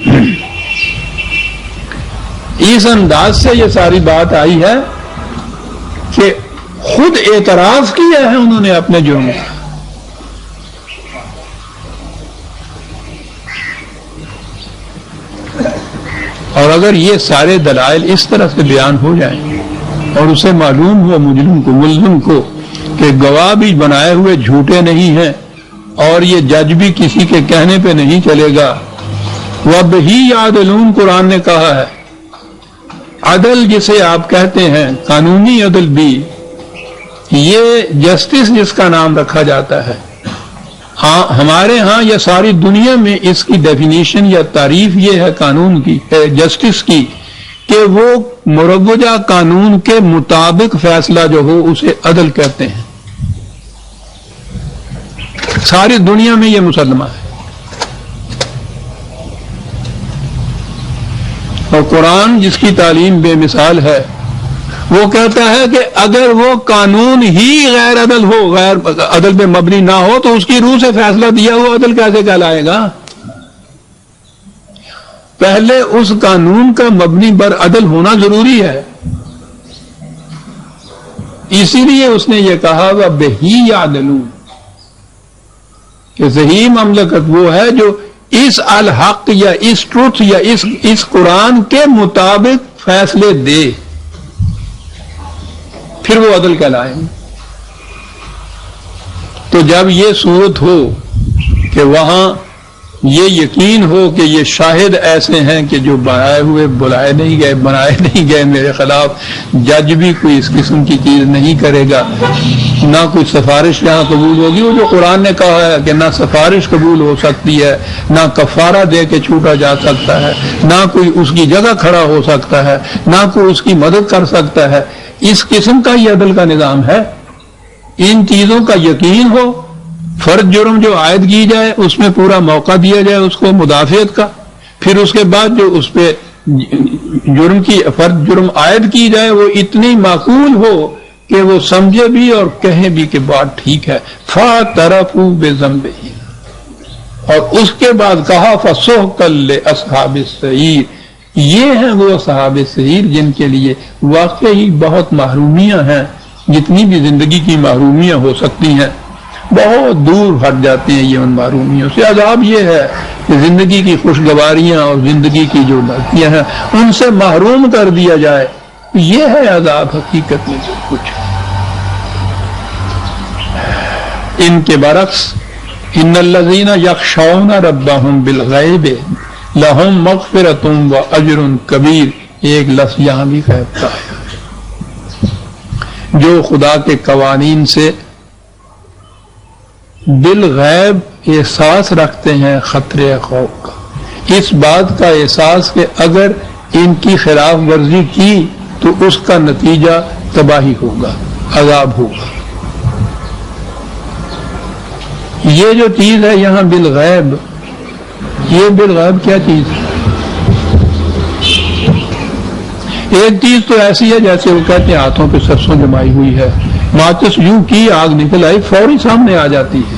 اس انداز سے یہ ساری بات آئی ہے کہ خود اعتراف کیا ہے انہوں نے اپنے جرم کا. اور اگر یہ سارے دلائل اس طرح سے بیان ہو جائیں اور اسے معلوم ہو ملزم کو کہ گواہ بھی بنائے ہوئے جھوٹے نہیں ہیں اور یہ جج بھی کسی کے کہنے پہ نہیں چلے گا. وَبِهِ يَعْدِلُونَ قرآن نے کہا ہے، عدل جسے آپ کہتے ہیں، قانونی عدل بھی، یہ جسٹس جس کا نام رکھا جاتا ہے، ہمارے ہاں یا ساری دنیا میں اس کی ڈیفینیشن یا تعریف یہ ہے قانون کی، جسٹس کی، کہ وہ مروجہ قانون کے مطابق فیصلہ جو ہو اسے عدل کہتے ہیں۔ ساری دنیا میں یہ مسلمہ ہے، اور قرآن جس کی تعلیم بے مثال ہے وہ کہتا ہے کہ اگر وہ قانون ہی غیر عدل ہو، غیر عدل پہ مبنی نہ ہو، تو اس کی روح سے فیصلہ دیا ہوا عدل کیسے کہلائے گا؟ پہلے اس قانون کا مبنی بر عدل ہونا ضروری ہے۔ اسی لیے اس نے یہ کہا وَبِهِ يَعْدِلُونَ کہ صحیح مملکت وہ ہے جو اس الحق یا اس ٹروتھ یا اس قرآن کے مطابق فیصلے دے، پھر وہ عدل کہلائیں گے۔ تو جب یہ صورت ہو کہ وہاں یہ یقین ہو کہ یہ شاہد ایسے ہیں کہ جو بنائے ہوئے بلائے نہیں گئے، بنائے نہیں گئے، میرے خلاف جج بھی کوئی اس قسم کی چیز نہیں کرے گا، نہ کوئی سفارش یہاں قبول ہوگی، وہ جو قرآن نے کہا ہے کہ نہ سفارش قبول ہو سکتی ہے، نہ کفارہ دے کے چھوٹا جا سکتا ہے، نہ کوئی اس کی جگہ کھڑا ہو سکتا ہے، نہ کوئی اس کی مدد کر سکتا ہے، اس قسم کا یہ عدل کا نظام ہے۔ ان چیزوں کا یقین ہو، فرض جرم جو عائد کی جائے اس میں پورا موقع دیا جائے اس کو مدافعت کا، پھر اس کے بعد جو اس پہ فرض جرم عائد کی جائے وہ اتنی معقول ہو کہ وہ سمجھے بھی اور کہیں بھی کہ بات ٹھیک ہے۔ فَاعْتَرَفُوا بِذَنبِهِمْ، اور اس کے بعد کہا فَسُحْقًا لِأَصْحَابِ السَّعِيرِ، یہ ہیں وہ اصحاب سعیر جن کے لیے واقعی بہت محرومیاں ہیں، جتنی بھی زندگی کی محرومیاں ہو سکتی ہیں بہت دور ہٹ جاتے ہیں یہ ان محرومیوں سے۔ عذاب یہ ہے کہ زندگی کی خوشگواریاں اور زندگی کی جو لذتیں ہیں ان سے محروم کر دیا جائے، یہ ہے عذاب حقیقت میں جو کچھ۔ ان کے برعکس ان الذین یخشون ربهم بالغیب لہم مغفرۃ واجر کبیر، ایک لفظ یہاں بھی غیب کا ہے، جو خدا کے قوانین سے بالغیب احساس رکھتے ہیں خطرے خوف کا، اس بات کا احساس کہ اگر ان کی خلاف ورزی کی تو اس کا نتیجہ تباہی ہوگا، عذاب ہوگا۔ یہ جو چیز ہے یہاں بالغیب، یہ بالغیب کیا چیز ہے؟ ایک چیز تو ایسی ہے جیسے وہ کہتے ہیں ہاتھوں پہ سرسوں جمائی ہوئی ہے، ماچس یوں کی آگ نکل آئی فوری سامنے آ جاتی ہے،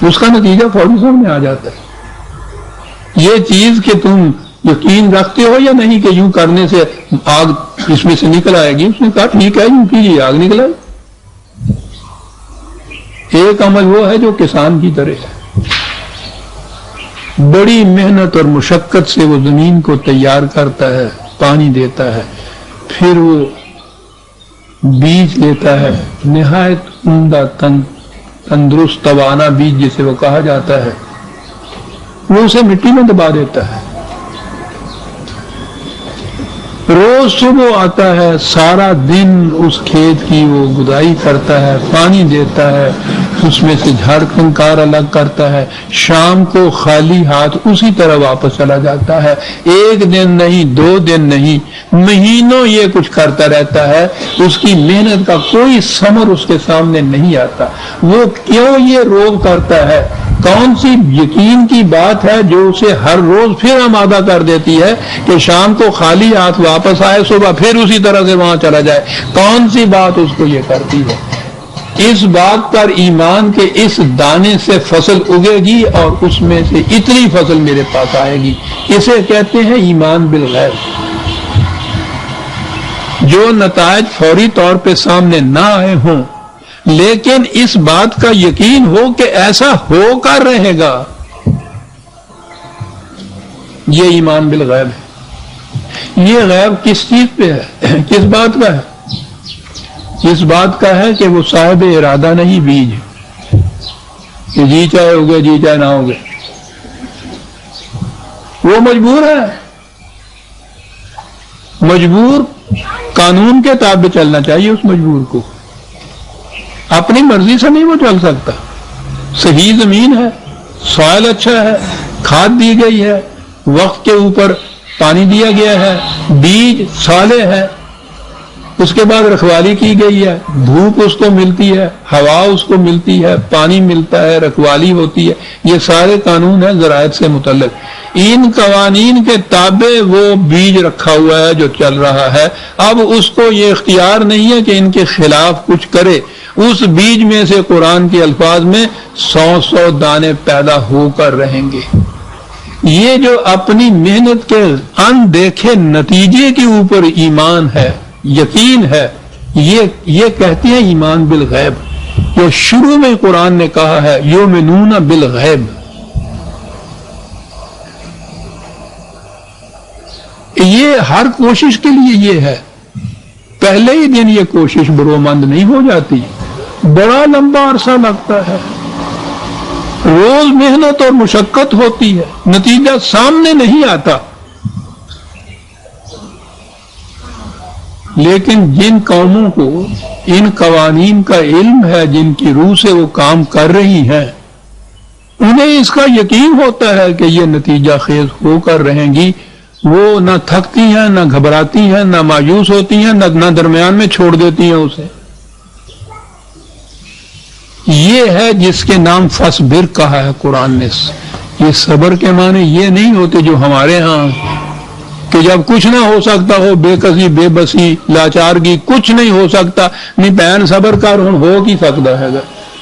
اس کا نتیجہ فوری سامنے آ جاتا ہے۔ یہ چیز کہ تم یقین رکھتے ہو یا نہیں کہ یوں کرنے سے آگ اس میں سے نکل آئے گی، اس نے کہا ٹھیک ہے یوں کیجیے، آگ نکل آئی۔ ایک عمل وہ ہے جو کسان کی طرح ہے، بڑی محنت اور مشقت سے وہ زمین کو تیار کرتا ہے، پانی دیتا ہے، پھر وہ بیج لیتا ہے، نہایت عمدہ تندرست توانا بیج جسے وہ کہا جاتا ہے، وہ اسے مٹی میں دبا دیتا ہے، روز صبح آتا ہے، سارا دن اس کھیت کی وہ گدائی کرتا ہے، پانی دیتا ہے، اس میں سے جھاڑ کھنکار الگ کرتا ہے، شام کو خالی ہاتھ اسی طرح واپس چلا جاتا ہے، ایک دن نہیں، 2 دن نہیں، مہینوں یہ کچھ کرتا رہتا ہے، اس کی محنت کا کوئی ثمر اس کے سامنے نہیں آتا۔ وہ کیوں یہ روب کرتا ہے؟ کون سی یقین کی بات ہے جو اسے ہر روز پھر آمادہ کر دیتی ہے کہ شام کو خالی ہاتھ واپس آئے، صبح پھر اسی طرح سے وہاں چلا جائے؟ کون سی بات اس کو یہ کرتی ہے؟ اس بات پر ایمان کے اس دانے سے فصل اگے گی اور اس میں سے اتنی فصل میرے پاس آئے گی، اسے کہتے ہیں ایمان بالغیب۔ جو نتائج فوری طور پہ سامنے نہ آئے ہوں لیکن اس بات کا یقین ہو کہ ایسا ہو کر رہے گا، یہ ایمان بالغیب ہے۔ یہ غیب کس چیز پہ ہے؟ کس بات کا ہے؟ اس بات کا ہے کہ وہ صاحب ارادہ نہیں، بیج کہ جی چاہے ہوگے جی چاہے نہ ہوگے، وہ مجبور ہے، مجبور قانون کے تابع چلنا چاہیے اس مجبور کو۔ اپنی مرضی سے نہیں وہ چل سکتا. صحیح زمین ہے، سوائل اچھا ہے، کھاد دی گئی ہے، وقت کے اوپر پانی دیا گیا ہے، بیج صالح ہے، اس کے بعد رکھوالی کی گئی ہے، دھوپ اس کو ملتی ہے، ہوا اس کو ملتی ہے، پانی ملتا ہے، رکھوالی ہوتی ہے. یہ سارے قانون ہیں زراعت سے متعلق. ان قوانین کے تابع وہ بیج رکھا ہوا ہے جو چل رہا ہے. اب اس کو یہ اختیار نہیں ہے کہ ان کے خلاف کچھ کرے. اس بیج میں سے قرآن کے الفاظ میں 100 دانے پیدا ہو کر رہیں گے. یہ جو اپنی محنت کے اندیکھے نتیجے کے اوپر ایمان ہے، یقین ہے، یہ کہتے ہیں ایمان بالغیب. جو شروع میں قرآن نے کہا ہے یؤمنون بالغیب، یہ ہر کوشش کے لیے یہ ہے. پہلے ہی دن یہ کوشش برومند نہیں ہو جاتی، بڑا لمبا عرصہ لگتا ہے، روز محنت اور مشقت ہوتی ہے، نتیجہ سامنے نہیں آتا. لیکن جن قوموں کو ان قوانین کا علم ہے، جن کی روح سے وہ کام کر رہی ہیں، انہیں اس کا یقین ہوتا ہے کہ یہ نتیجہ خیز ہو کر رہیں گی. وہ نہ تھکتی ہیں، نہ گھبراتی ہیں، نہ مایوس ہوتی ہیں، نہ درمیان میں چھوڑ دیتی ہیں اسے. یہ ہے جس کے نام فصبر کہا ہے قرآن نے. یہ صبر کے معنی یہ نہیں ہوتے جو ہمارے ہاں کہ جب کچھ نہ ہو سکتا ہو، بے کسی، بے بسی، لاچارگی، کچھ نہیں ہو سکتا نہیں بہن صبر کر ہو کی سکتا ہے.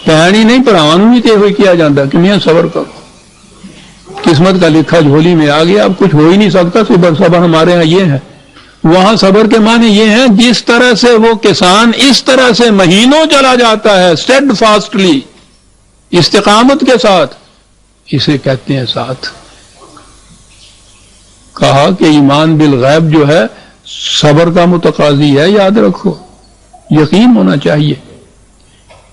بہن ہی نہیں پراوان بھی تے ہوئی کیا جاتا کہ میاں صبر کرو، قسمت کا لکھا جھولی میں آ گیا، اب کچھ ہو ہی نہیں سکتا. صبر ہمارے ہاں یہ ہے. وہاں صبر کے معنی یہ ہیں جس طرح سے وہ کسان اس طرح سے مہینوں چلا جاتا ہے اسٹیڈ فاسٹلی، استقامت کے ساتھ، اسے کہتے ہیں ساتھ. کہا کہ ایمان بالغیب جو ہے صبر کا متقاضی ہے. یاد رکھو، یقین ہونا چاہیے.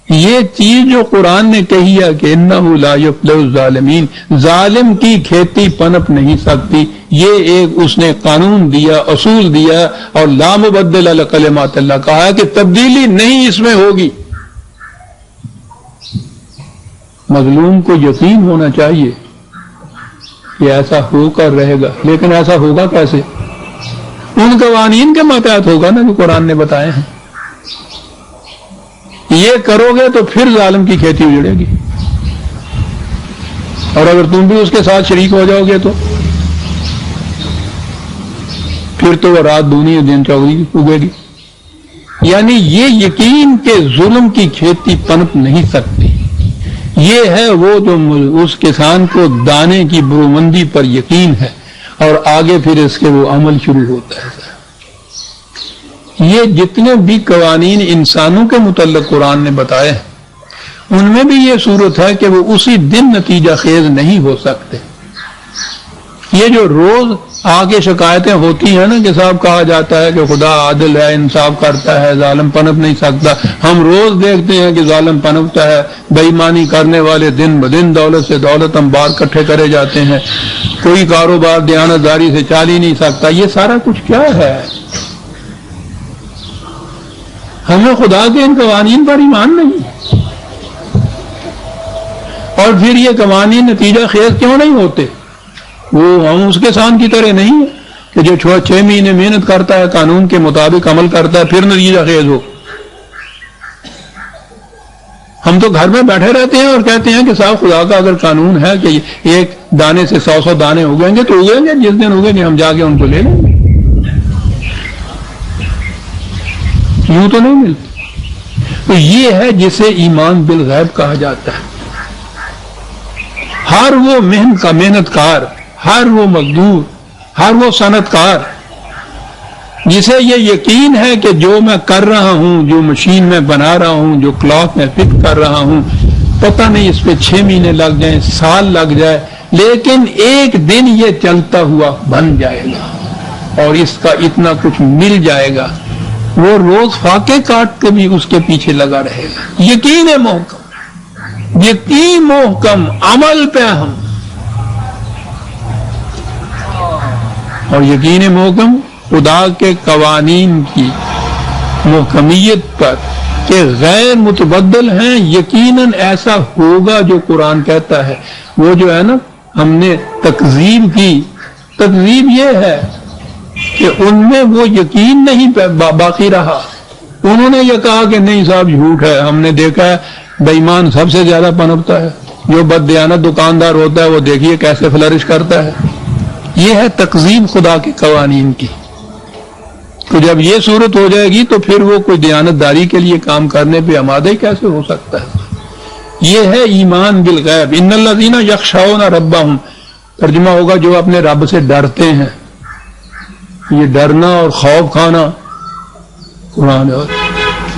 یہ چیز جو قرآن نے کہی ہے کہ انہ لا یفلح الظالمین، ظالم کی کھیتی پنپ نہیں سکتی، یہ ایک اس نے قانون دیا، اصول دیا، اور لا مبدل لکلمات اللہ، کہا ہے کہ تبدیلی نہیں اس میں ہوگی. مظلوم کو یقین ہونا چاہیے کہ ایسا ہو کر رہے گا. لیکن ایسا ہوگا کیسے؟ ان قوانین کے ماتحت ہوگا نا جو قرآن نے بتائے ہیں. یہ کرو گے تو پھر ظالم کی کھیتی اجڑے گی، اور اگر تم بھی اس کے ساتھ شریک ہو جاؤ گے تو پھر تو وہ رات دونی دن چوگی اگے گی. یعنی یہ یقین کہ ظلم کی کھیتی پنپ نہیں سکتی، یہ ہے وہ جو اس کسان کو دانے کی برومندی پر یقین ہے، اور آگے پھر اس کے وہ عمل شروع ہوتا ہے. یہ جتنے بھی قوانین انسانوں کے متعلق قرآن نے بتائے ہیں ان میں بھی یہ صورت ہے کہ وہ اسی دن نتیجہ خیز نہیں ہو سکتے. یہ جو روز آگے شکایتیں ہوتی ہیں نا کہ صاحب کہا جاتا ہے کہ خدا عادل ہے، انصاف کرتا ہے، ظالم پنپ نہیں سکتا. ہم روز دیکھتے ہیں کہ ظالم پنپتا ہے، بے ایمانی کرنے والے دن بدن دولت سے دولت انبار اکٹھے کرے جاتے ہیں، کوئی کاروبار دیانتداری سے چل ہی نہیں سکتا. یہ سارا کچھ کیا ہے؟ ہمیں خدا کے ان قوانین پر ایمان نہیں، اور پھر یہ قوانین نتیجہ خیز کیوں نہیں ہوتے؟ وہ ہم اس کسان کی طرح نہیں ہیں کہ جو 6 مہینے محنت کرتا ہے، قانون کے مطابق عمل کرتا ہے، پھر نتیجہ خیز ہو. ہم تو گھر میں بیٹھے رہتے ہیں اور کہتے ہیں کہ صاحب خدا کا اگر قانون ہے کہ ایک دانے سے 100 دانے اگیں گے تو اگیں گے، جس دن اگیں گے ہم جا کے ان کو لے لیں گے. یوں تو نہیں ملتی. تو یہ ہے جسے ایمان بالغیب کہا جاتا ہے. ہر وہ محنت کار، ہر وہ مزدور، ہر وہ صنعت کار جسے یہ یقین ہے کہ جو میں کر رہا ہوں، جو مشین میں بنا رہا ہوں، جو کلاک میں فٹ کر رہا ہوں، پتہ نہیں اس پہ 6 مہینے لگ جائیں، سال لگ جائے، لیکن ایک دن یہ چلتا ہوا بن جائے گا اور اس کا اتنا کچھ مل جائے گا. وہ روز فاقے کاٹ کے بھی اس کے پیچھے لگا رہے گا. یقین محکم، یقین محکم، عمل پہ ہم، اور یقین محکم خدا کے قوانین کی محکمیت پر کہ غیر متبدل ہیں، یقیناً ایسا ہوگا جو قرآن کہتا ہے۔ وہ جو ہے نا ہم نے تکذیب کی، تکذیب یہ ہے کہ ان میں وہ یقین نہیں باقی رہا، انہوں نے یہ کہا کہ نہیں صاحب جھوٹ ہے، ہم نے دیکھا ہے بے ایمان سب سے زیادہ پنپتا ہے، جو بد دیانت دکاندار ہوتا ہے وہ دیکھیے کیسے فلرش کرتا ہے۔ یہ ہے تکذیب خدا کے قوانین کی۔ تو جب یہ صورت ہو جائے گی تو پھر وہ کوئی دیانت داری کے لیے کام کرنے پہ آمادہ ہی کیسے ہو سکتا ہے؟ یہ ہے ایمان بالغیب۔ ان الذین یخشون ربہم، ترجمہ ہوگا جو اپنے رب سے ڈرتے ہیں۔ یہ ڈرنا اور خوف کھانا قرآن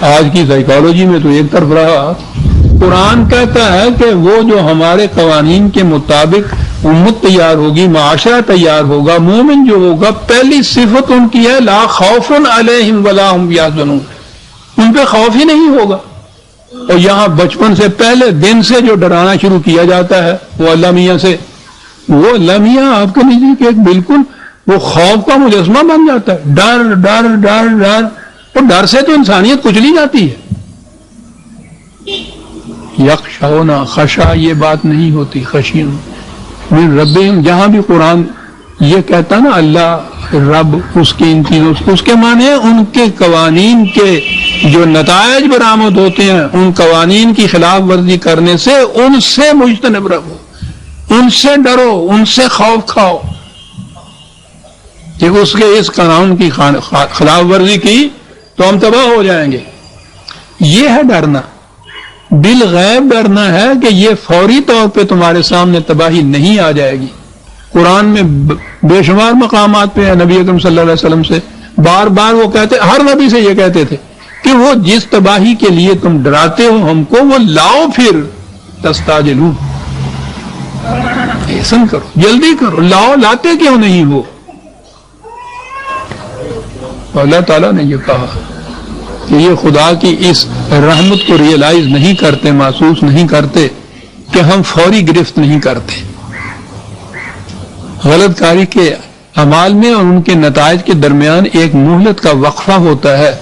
آج کی سائیکالوجی میں تو ایک طرف رہا۔ قرآن کہتا ہے کہ وہ جو ہمارے قوانین کے مطابق امت تیار ہوگی، معاشرہ تیار ہوگا، مومن جو ہوگا، پہلی صفت ان کی ہے لا خوف علیہم ولا هم یحزنون، ان پہ خوف ہی نہیں ہوگا۔ اور یہاں بچپن سے پہلے دن سے جو ڈرانا شروع کیا جاتا ہے وہ اللہ میاں سے، وہ اللہ میاں آپ کے نزدیک ایک بالکل وہ خوف کا مجسمہ بن جاتا ہے۔ ڈر ڈر ڈر ڈر، اور ڈر سے تو انسانیت کچلی جاتی ہے۔ یخشون، خشا یہ بات نہیں ہوتی، خشین من ربہم، جہاں بھی قرآن یہ کہتا نا اللہ رب، اس کی ان چیزوں سے، اس کے معنی ہے ان کے قوانین کے جو نتائج برآمد ہوتے ہیں، ان قوانین کی خلاف ورزی کرنے سے ان سے مجتنب رہو، ان سے ڈرو، ان سے خوف کھاؤ کہ اس کے اس قانون کی خلاف ورزی کی تو ہم تباہ ہو جائیں گے۔ یہ ہے ڈرنا۔ بالغیب ڈرنا ہے کہ یہ فوری طور پہ تمہارے سامنے تباہی نہیں آ جائے گی۔ قرآن میں بے شمار مقامات پہ ہے، نبی اکرم صلی اللہ علیہ وسلم سے بار بار وہ کہتے، ہر نبی سے یہ کہتے تھے کہ وہ جس تباہی کے لیے تم ڈراتے ہو ہم کو، وہ لاؤ، پھر تستعجلون، حسن کرو، جلدی کرو، لاؤ، لاتے کیوں نہیں ہو؟ اللہ تعالیٰ نے یہ کہا کہ یہ خدا کی اس رحمت کو ریئلائز نہیں کرتے، محسوس نہیں کرتے کہ ہم فوری گرفت نہیں کرتے۔ غلط کاری کے اعمال میں اور ان کے نتائج کے درمیان ایک مہلت کا وقفہ ہوتا ہے،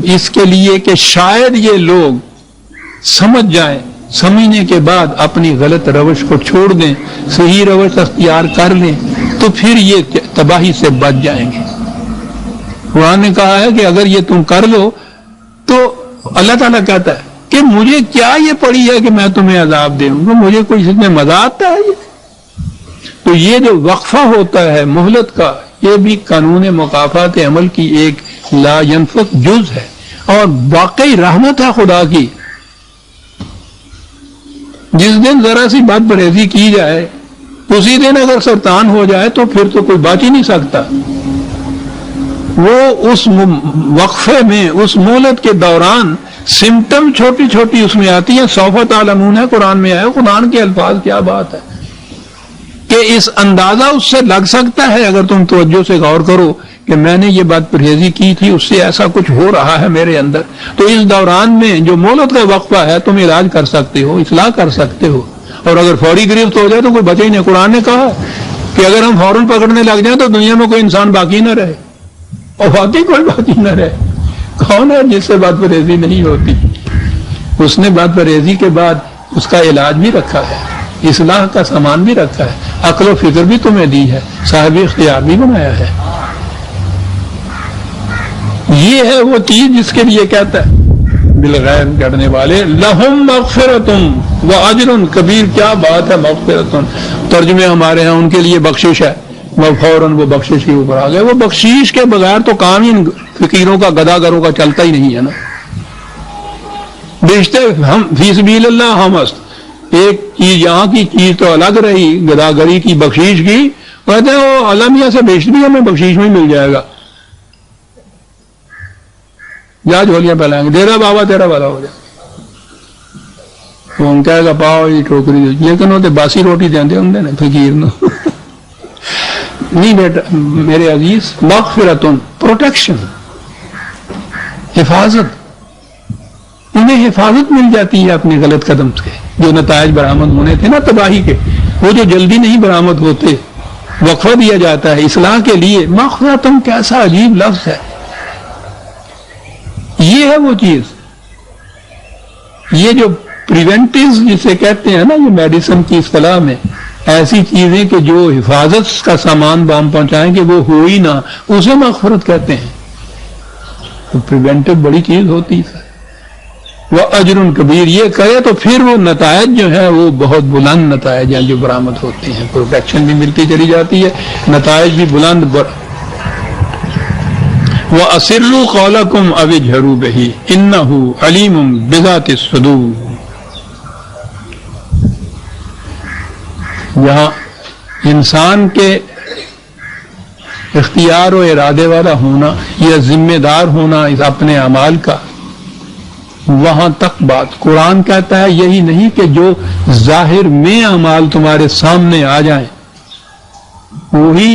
اس کے لیے کہ شاید یہ لوگ سمجھ جائیں، سمجھنے کے بعد اپنی غلط روش کو چھوڑ دیں، صحیح روش اختیار کر لیں، تو پھر یہ تباہی سے بچ جائیں گے۔ قرآن نے کہا ہے کہ اگر یہ تم کر لو تو اللہ تعالیٰ کہتا ہے کہ مجھے کیا یہ پڑی ہے کہ میں تمہیں عذاب دوں گا، مجھے کوئی اس میں مزہ آتا ہے یہ؟ تو یہ جو وقفہ ہوتا ہے مہلت کا، یہ بھی قانون مکافات عمل کی ایک لا ينفق جز ہے، اور واقعی رحمت ہے خدا کی۔ جس دن ذرا سی بات پرہیزی کی جائے، اسی دن اگر سرطان ہو جائے تو پھر تو کوئی بات ہی نہیں سکتا۔ وہ اس وقفے میں، اس مہلت کے دوران سمٹم چھوٹی چھوٹی اس میں آتی ہیں۔ سوف تعلمون ہے قرآن میں آیا، قرآن کے الفاظ کیا بات ہے کہ اس اندازہ اس سے لگ سکتا ہے اگر تم توجہ سے غور کرو کہ میں نے یہ بات پرہیزی کی تھی، اس سے ایسا کچھ ہو رہا ہے میرے اندر، تو اس دوران میں جو مہلت کا وقفہ ہے تم علاج کر سکتے ہو، اصلاح کر سکتے ہو۔ اور اگر فوری گرفت ہو جائے تو کوئی بچے ہی نہیں۔ قرآن نے کہا کہ اگر ہم فوراً پکڑنے لگ جائیں تو دنیا میں کوئی انسان باقی نہ رہے، اور واقعی کوئی باقی نہ رہے۔ کون ہے جس سے بات پرہیزی نہیں ہوتی؟ اس نے بات پرہیزی کے بعد اس کا علاج بھی رکھا ہے، اصلاح کا سامان بھی رکھا ہے، عقل و فکر بھی تمہیں دی ہے، صاحب اختیار بھی بنایا ہے۔ یہ ہے وہ چیز جس کے لیے کہتا ہے بالغیب کرنے والے لہم مغفرتم واجر کبیر۔ کیا بات ہے مغفرتن، ترجمے ہمارے ہیں ان کے لیے بخشش ہے، وہ فوراً وہ بخشش کے اوپر آ گئے۔ وہ بخشش کے بغیر تو کام ہی فقیروں کا، گداگروں کا چلتا ہی نہیں ہے نا۔ بیشتر ہم فی سبیل اللہ ہم است، ایک چیز یہاں کی چیز تو الگ رہی، گداگری کی، بخشش کی، کہتے ہیں وہ اللہ میاں سے بیشتر بھی ہمیں بخشش میں مل جائے گا، جا جھولیاں پھیلائیں گے، ڈیرا بابا تیرا بھلا ہو جائے۔ وہ کہے گا پاؤ یہ ٹوکری، لیکن وہ تو باسی روٹی دیں ہوں نے فقیر نو۔ نہیں بیٹا میرے عزیز، مغفرتن، پروٹیکشن، حفاظت، انہیں حفاظت مل جاتی ہے اپنے غلط قدم سے۔ جو نتائج برآمد ہونے تھے نا تباہی کے، وہ جو جلدی نہیں برآمد ہوتے، وقفہ دیا جاتا ہے اصلاح کے لیے۔ مغفرتن کیسا عجیب لفظ ہے، یہ ہے وہ چیز۔ یہ جو پریونٹیو جسے کہتے ہیں نا، یہ میڈیسن کی اصطلاح میں ایسی چیزیں کہ جو حفاظت کا سامان بام پہنچائیں کہ وہ ہو ہی نہ، اسے مغفرت کہتے ہیں. تو پریونٹیو بڑی چیز ہوتی ہے. وہ اجر کبیر، یہ کرے تو پھر وہ نتائج جو ہیں وہ بہت بلند نتائج ہیں جو برآمد ہوتے ہیں. پروٹیکشن بھی ملتی چلی جاتی ہے، نتائج بھی بلند. وَأَسِرُّوا قَوْلَكُمْ أَوِ اجْهَرُوا بِهِ إِنَّهُ عَلِيمٌ بِذَاتِ الصُّدُورِ. یہاں انسان کے اختیار و ارادے والا ہونا یا ذمہ دار ہونا اس اپنے اعمال کا، وہاں تک بات. قرآن کہتا ہے یہی نہیں کہ جو ظاہر میں اعمال تمہارے سامنے آ جائیں وہی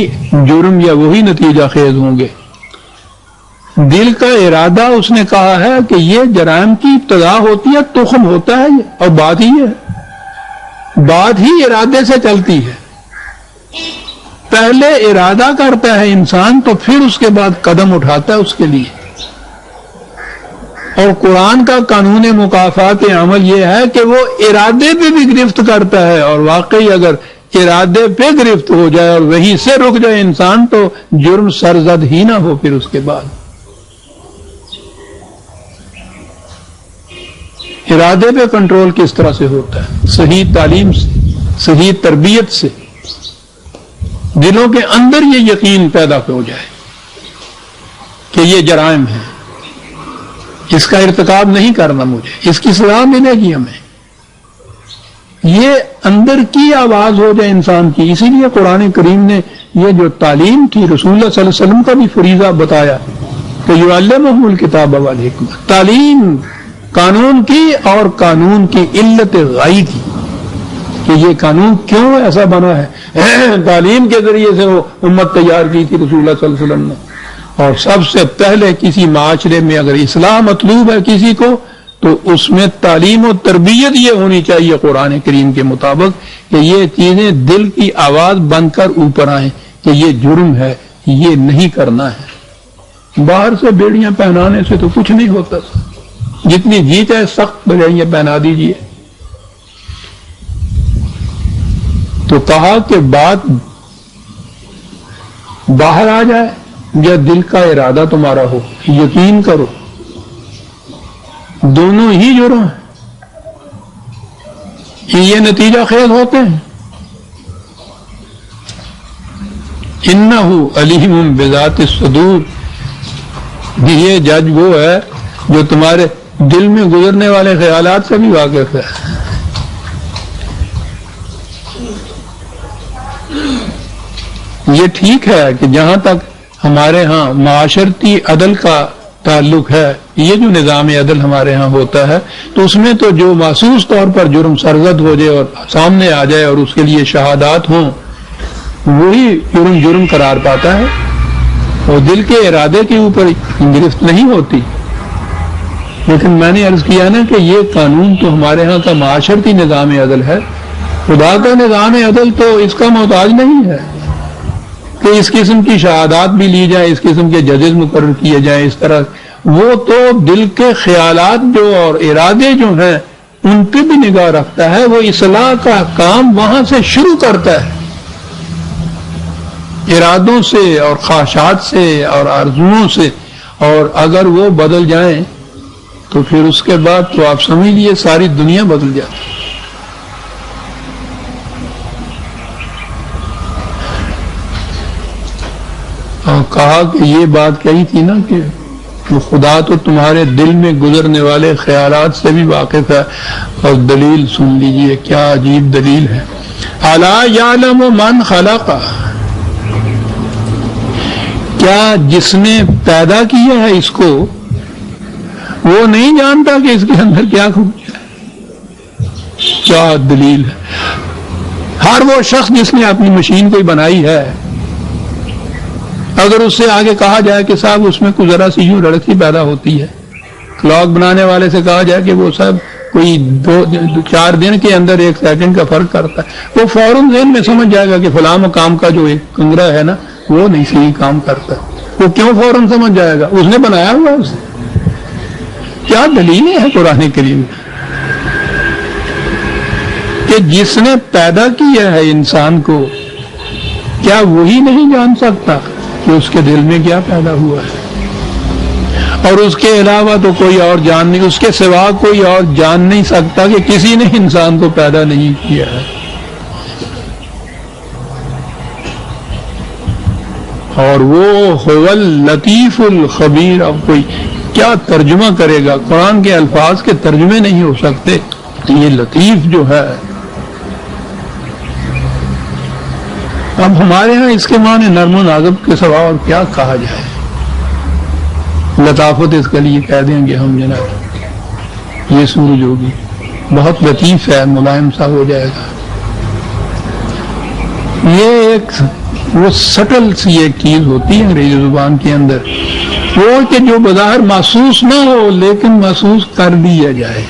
جرم یا وہی نتیجہ خیز ہوں گے. دل کا ارادہ اس نے کہا ہے کہ یہ جرائم کی ابتدا ہوتی ہے، تخم ہوتا ہے یہ، اور بات ہی ہے، بات ہی ارادے سے چلتی ہے. پہلے ارادہ کرتا ہے انسان تو پھر اس کے بعد قدم اٹھاتا ہے اس کے لیے. اور قرآن کا قانون مکافات عمل یہ ہے کہ وہ ارادے پہ بھی گرفت کرتا ہے، اور واقعی اگر ارادے پہ گرفت ہو جائے اور وہیں سے رک جائے انسان تو جرم سرزد ہی نہ ہو پھر اس کے بعد. ارادے پہ کنٹرول کس طرح سے ہوتا ہے؟ صحیح تعلیم سے، صحیح تربیت سے. دلوں کے اندر یہ یقین پیدا ہو جائے کہ یہ جرائم ہے، اس کا ارتکاب نہیں کرنا، مجھے اس کی سزا ملے گی ہمیں. یہ اندر کی آواز ہو جائے انسان کی. اسی لیے قرآن کریم نے یہ جو تعلیم تھی رسول اللہ صلی اللہ علیہ وسلم کا بھی فریضہ بتایا کہ یعلمہم الکتاب والحکمہ. تعلیم قانون کی، اور قانون کی علت غائی کی کہ یہ قانون کیوں ایسا بنا ہے. تعلیم کے ذریعے سے وہ امت تیار کی تھی رسول اللہ صلی اللہ علیہ وسلم نے. اور سب سے پہلے کسی معاشرے میں اگر اصلاح مطلوب ہے کسی کو تو اس میں تعلیم و تربیت یہ ہونی چاہیے قرآن کریم کے مطابق کہ یہ چیزیں دل کی آواز بن کر اوپر آئیں کہ یہ جرم ہے، یہ نہیں کرنا ہے. باہر سے بیڑیاں پہنانے سے تو کچھ نہیں ہوتا، جتنی جی چاہے سخت بجائیے پہنا دیجیے. تو کہا کہ بات باہر آ جائے یا دل کا ارادہ تمہارا ہو، یقین کرو دونوں ہی جرم ہیں، یہ نتیجہ خیز ہوتے ہیں. انہ علیم بذات الصدور. یہ جج وہ ہے جو تمہارے دل میں گزرنے والے خیالات سے بھی واقف ہے. یہ ٹھیک ہے کہ جہاں تک ہمارے ہاں معاشرتی عدل کا تعلق ہے، یہ جو نظام عدل ہمارے ہاں ہوتا ہے تو اس میں تو جو محسوس طور پر جرم سرزد ہو جائے اور سامنے آ جائے اور اس کے لیے شہادات ہوں وہی جرم قرار پاتا ہے، اور دل کے ارادے کے اوپر گرفت نہیں ہوتی. لیکن میں نے عرض کیا نا کہ یہ قانون تو ہمارے ہاں کا معاشرتی نظام عدل ہے. خدا کا نظام عدل تو اس کا محتاج نہیں ہے کہ اس قسم کی شہادات بھی لی جائیں، اس قسم کے ججز مقرر کیے جائیں اس طرح. وہ تو دل کے خیالات جو اور ارادے جو ہیں ان پہ بھی نگاہ رکھتا ہے. وہ اصلاح کا کام وہاں سے شروع کرتا ہے، ارادوں سے اور خواہشات سے اور آرزوؤں سے. اور اگر وہ بدل جائیں تو پھر اس کے بعد تو آپ سمجھ لیے ساری دنیا بدل جاتی. اور کہا کہ یہ بات کہی تھی نا کہ خدا تو تمہارے دل میں گزرنے والے خیالات سے بھی واقف ہے. اور دلیل سن لیجئے، کیا عجیب دلیل ہے. الا یعلم من خلق. کیا جس نے پیدا کیا ہے اس کو وہ نہیں جانتا کہ اس کے اندر کیا خوبی ہے؟ کیا دلیل ہے. ہر وہ شخص جس نے اپنی مشین کوئی بنائی ہے، اگر اس سے آگے کہا جائے کہ صاحب اس میں کوئی ذرا سی یوں لڑکی پیدا ہوتی ہے، کلاک بنانے والے سے کہا جائے کہ وہ صاحب کوئی 2-4 دن کے اندر 1 سیکنڈ کا فرق کرتا ہے، وہ فوراً ذہن میں سمجھ جائے گا کہ فلاں مقام کا جو ایک کنگرا ہے نا وہ نہیں صحیح کام کرتا. وہ کیوں فوراً سمجھ جائے گا؟ اس نے بنایا ہوا اسے. کیا دلیلیں ہیں قرآن کریم. کہ جس نے پیدا کیا ہے انسان کو، کیا وہی نہیں جان سکتا کہ اس کے دل میں کیا پیدا ہوا ہے؟ اور اس کے علاوہ تو کوئی اور جان نہیں، اس کے سوا کوئی اور جان نہیں سکتا کہ کسی نے انسان کو پیدا نہیں کیا ہے۔ اور وہ هو اللطیف الخبیر۔ اب کوئی کیا ترجمہ کرے گا؟ قرآن کے الفاظ کے ترجمے نہیں ہو سکتے۔ یہ لطیف جو ہے، اب ہمارے ہاں اس کے معنی نرم و نازک کے سوا اور کیا کہا جائے؟ لطافت اس کے لیے کہہ دیں گے ہم جناب، یہ سورج ہوگی بہت لطیف ہے، ملائم سا ہو جائے گا۔ یہ ایک وہ سٹل سی ایک چیز ہوتی ہے انگریزی زبان کے اندر، وہ کہ جو بظاہر محسوس نہ ہو لیکن محسوس کر دیا جائے۔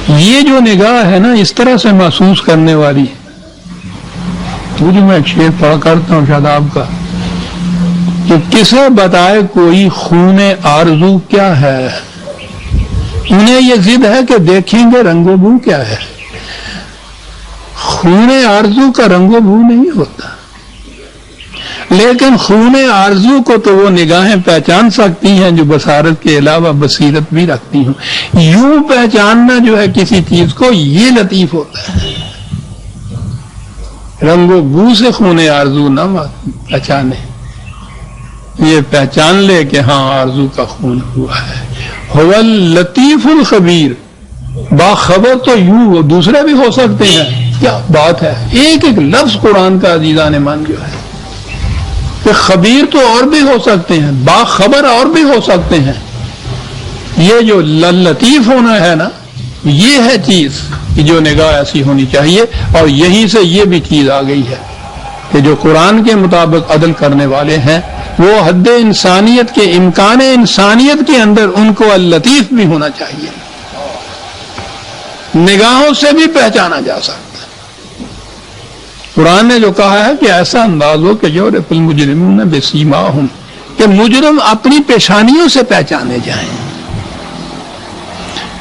یہ جو نگاہ ہے نا اس طرح سے محسوس کرنے والی، وہ جو میں ایک شعر پڑھا کرتا ہوں شاداب کا، کہ کسے بتائے کوئی خون آرزو کیا ہے، انہیں یہ ضد ہے کہ دیکھیں گے رنگ و بو کیا ہے۔ خون آرزو کا رنگ و بو نہیں ہوتا، لیکن خون آرزو کو تو وہ نگاہیں پہچان سکتی ہیں جو بصارت کے علاوہ بصیرت بھی رکھتی ہوں۔ یوں پہچاننا جو ہے کسی چیز کو، یہ لطیف ہوتا ہے۔ رنگ و بو سے خون آرزو نہ پہچانے، یہ پہچان لے کہ ہاں آرزو کا خون ہوا ہے۔ هو اللطیف الخبیر، باخبر تو یوں دوسرے بھی ہو سکتے ہیں، کیا بات ہے! ایک ایک لفظ قرآن کا عزیزان من جو ہے کہ خبیر تو اور بھی ہو سکتے ہیں، باخبر اور بھی ہو سکتے ہیں۔ یہ جو لطیف ہونا ہے نا، یہ ہے چیز کہ جو نگاہ ایسی ہونی چاہیے، اور یہیں سے یہ بھی چیز آ گئی ہے کہ جو قرآن کے مطابق عدل کرنے والے ہیں وہ حد انسانیت کے، امکان انسانیت کے اندر ان کو اللطیف بھی ہونا چاہیے، نگاہوں سے بھی پہچانا جا سکتا۔ قرآن نے جو کہا ہے کہ ایسا انداز ہو کہ یعرف المجرمون بسیماہم، کہ مجرم اپنی پیشانیوں سے پہچانے جائیں،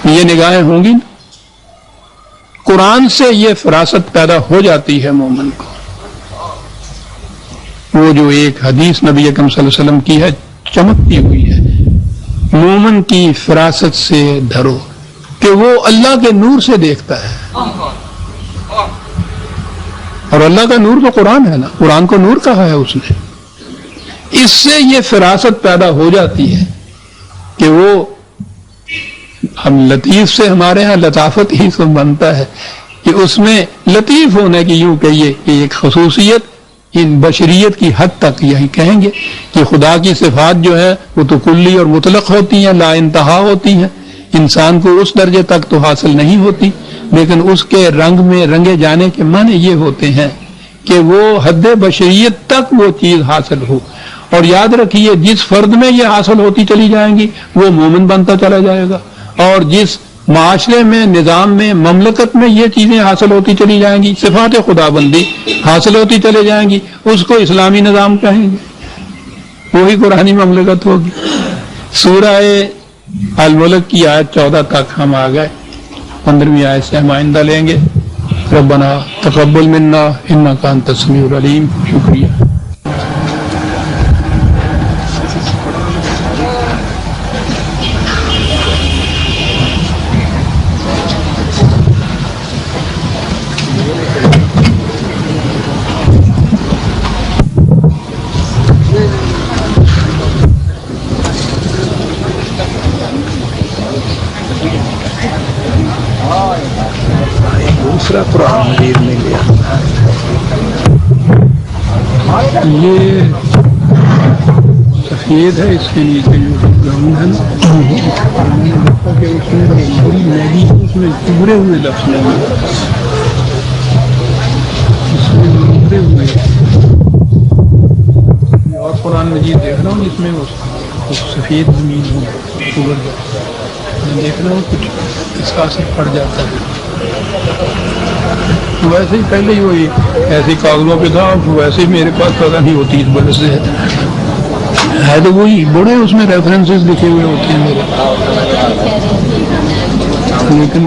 یہ نگاہیں ہوں گی۔ قرآن سے یہ فراست پیدا ہو جاتی ہے مومن کو۔ وہ جو ایک حدیث نبی اکرم صلی اللہ علیہ وسلم کی ہے، چمکتی ہوئی ہے، مومن کی فراست سے دھرو، کہ وہ اللہ کے نور سے دیکھتا ہے، اور اللہ کا نور تو قرآن ہے نا، قرآن کو نور کہا ہے اس نے۔ اس سے یہ فراست پیدا ہو جاتی ہے کہ وہ، ہم لطیف سے ہمارے ہاں لطافت ہی سے بنتا ہے کہ اس میں لطیف ہونے کی یوں کہیے کہ ایک خصوصیت ان بشریت کی حد تک یہی کہیں گے کہ خدا کی صفات جو ہے وہ تو کلی اور مطلق ہوتی ہیں، لا انتہا ہوتی ہیں، انسان کو اس درجے تک تو حاصل نہیں ہوتی، لیکن اس کے رنگ میں رنگے جانے کے معنی یہ ہوتے ہیں کہ وہ حد بشریت تک وہ چیز حاصل ہو۔ اور یاد رکھیے جس فرد میں یہ حاصل ہوتی چلی جائیں گی وہ مومن بنتا چلا جائے گا، اور جس معاشرے میں، نظام میں، مملکت میں یہ چیزیں حاصل ہوتی چلی جائیں گی، صفات خدا بندی حاصل ہوتی چلے جائیں گی، اس کو اسلامی نظام کہیں گے، وہی قرآنی مملکت ہوگی۔ سورہ الملک کی آیت 14 تک ہم آ گئے، 15ویں آیت سے ہم آئندہ لیں گے۔ ربنا تقبل منا انک انت السمیع العلیم۔ شکریہ۔ دوسرا قرآن مجید میں لیا، یہ سفید ہے، اس کے نیچے جو گراؤنڈ ہے نا، کہ اس میں بڑی میگی، اس میں ابھرے ہوئے لفظ نہیں، اس میں ابھرے ہوئے، اور قرآن مجید دیکھ رہا ہوں جس میں وہ سفید زمین ہو، ابھر جاتا ہے، میں دیکھ رہا ہوں کچھ اس کا اثر پڑ جاتا ہے۔ ویسے ہی پہلے ہی وہی ایسے کاغذوں پہ تھا، ویسے ہی میرے پاس پتہ نہیں وہ 30 برس سے ہے تو وہی بڑے اس میں ریفرنسز لکھے ہوئے ہوتے ہیں میرے، لیکن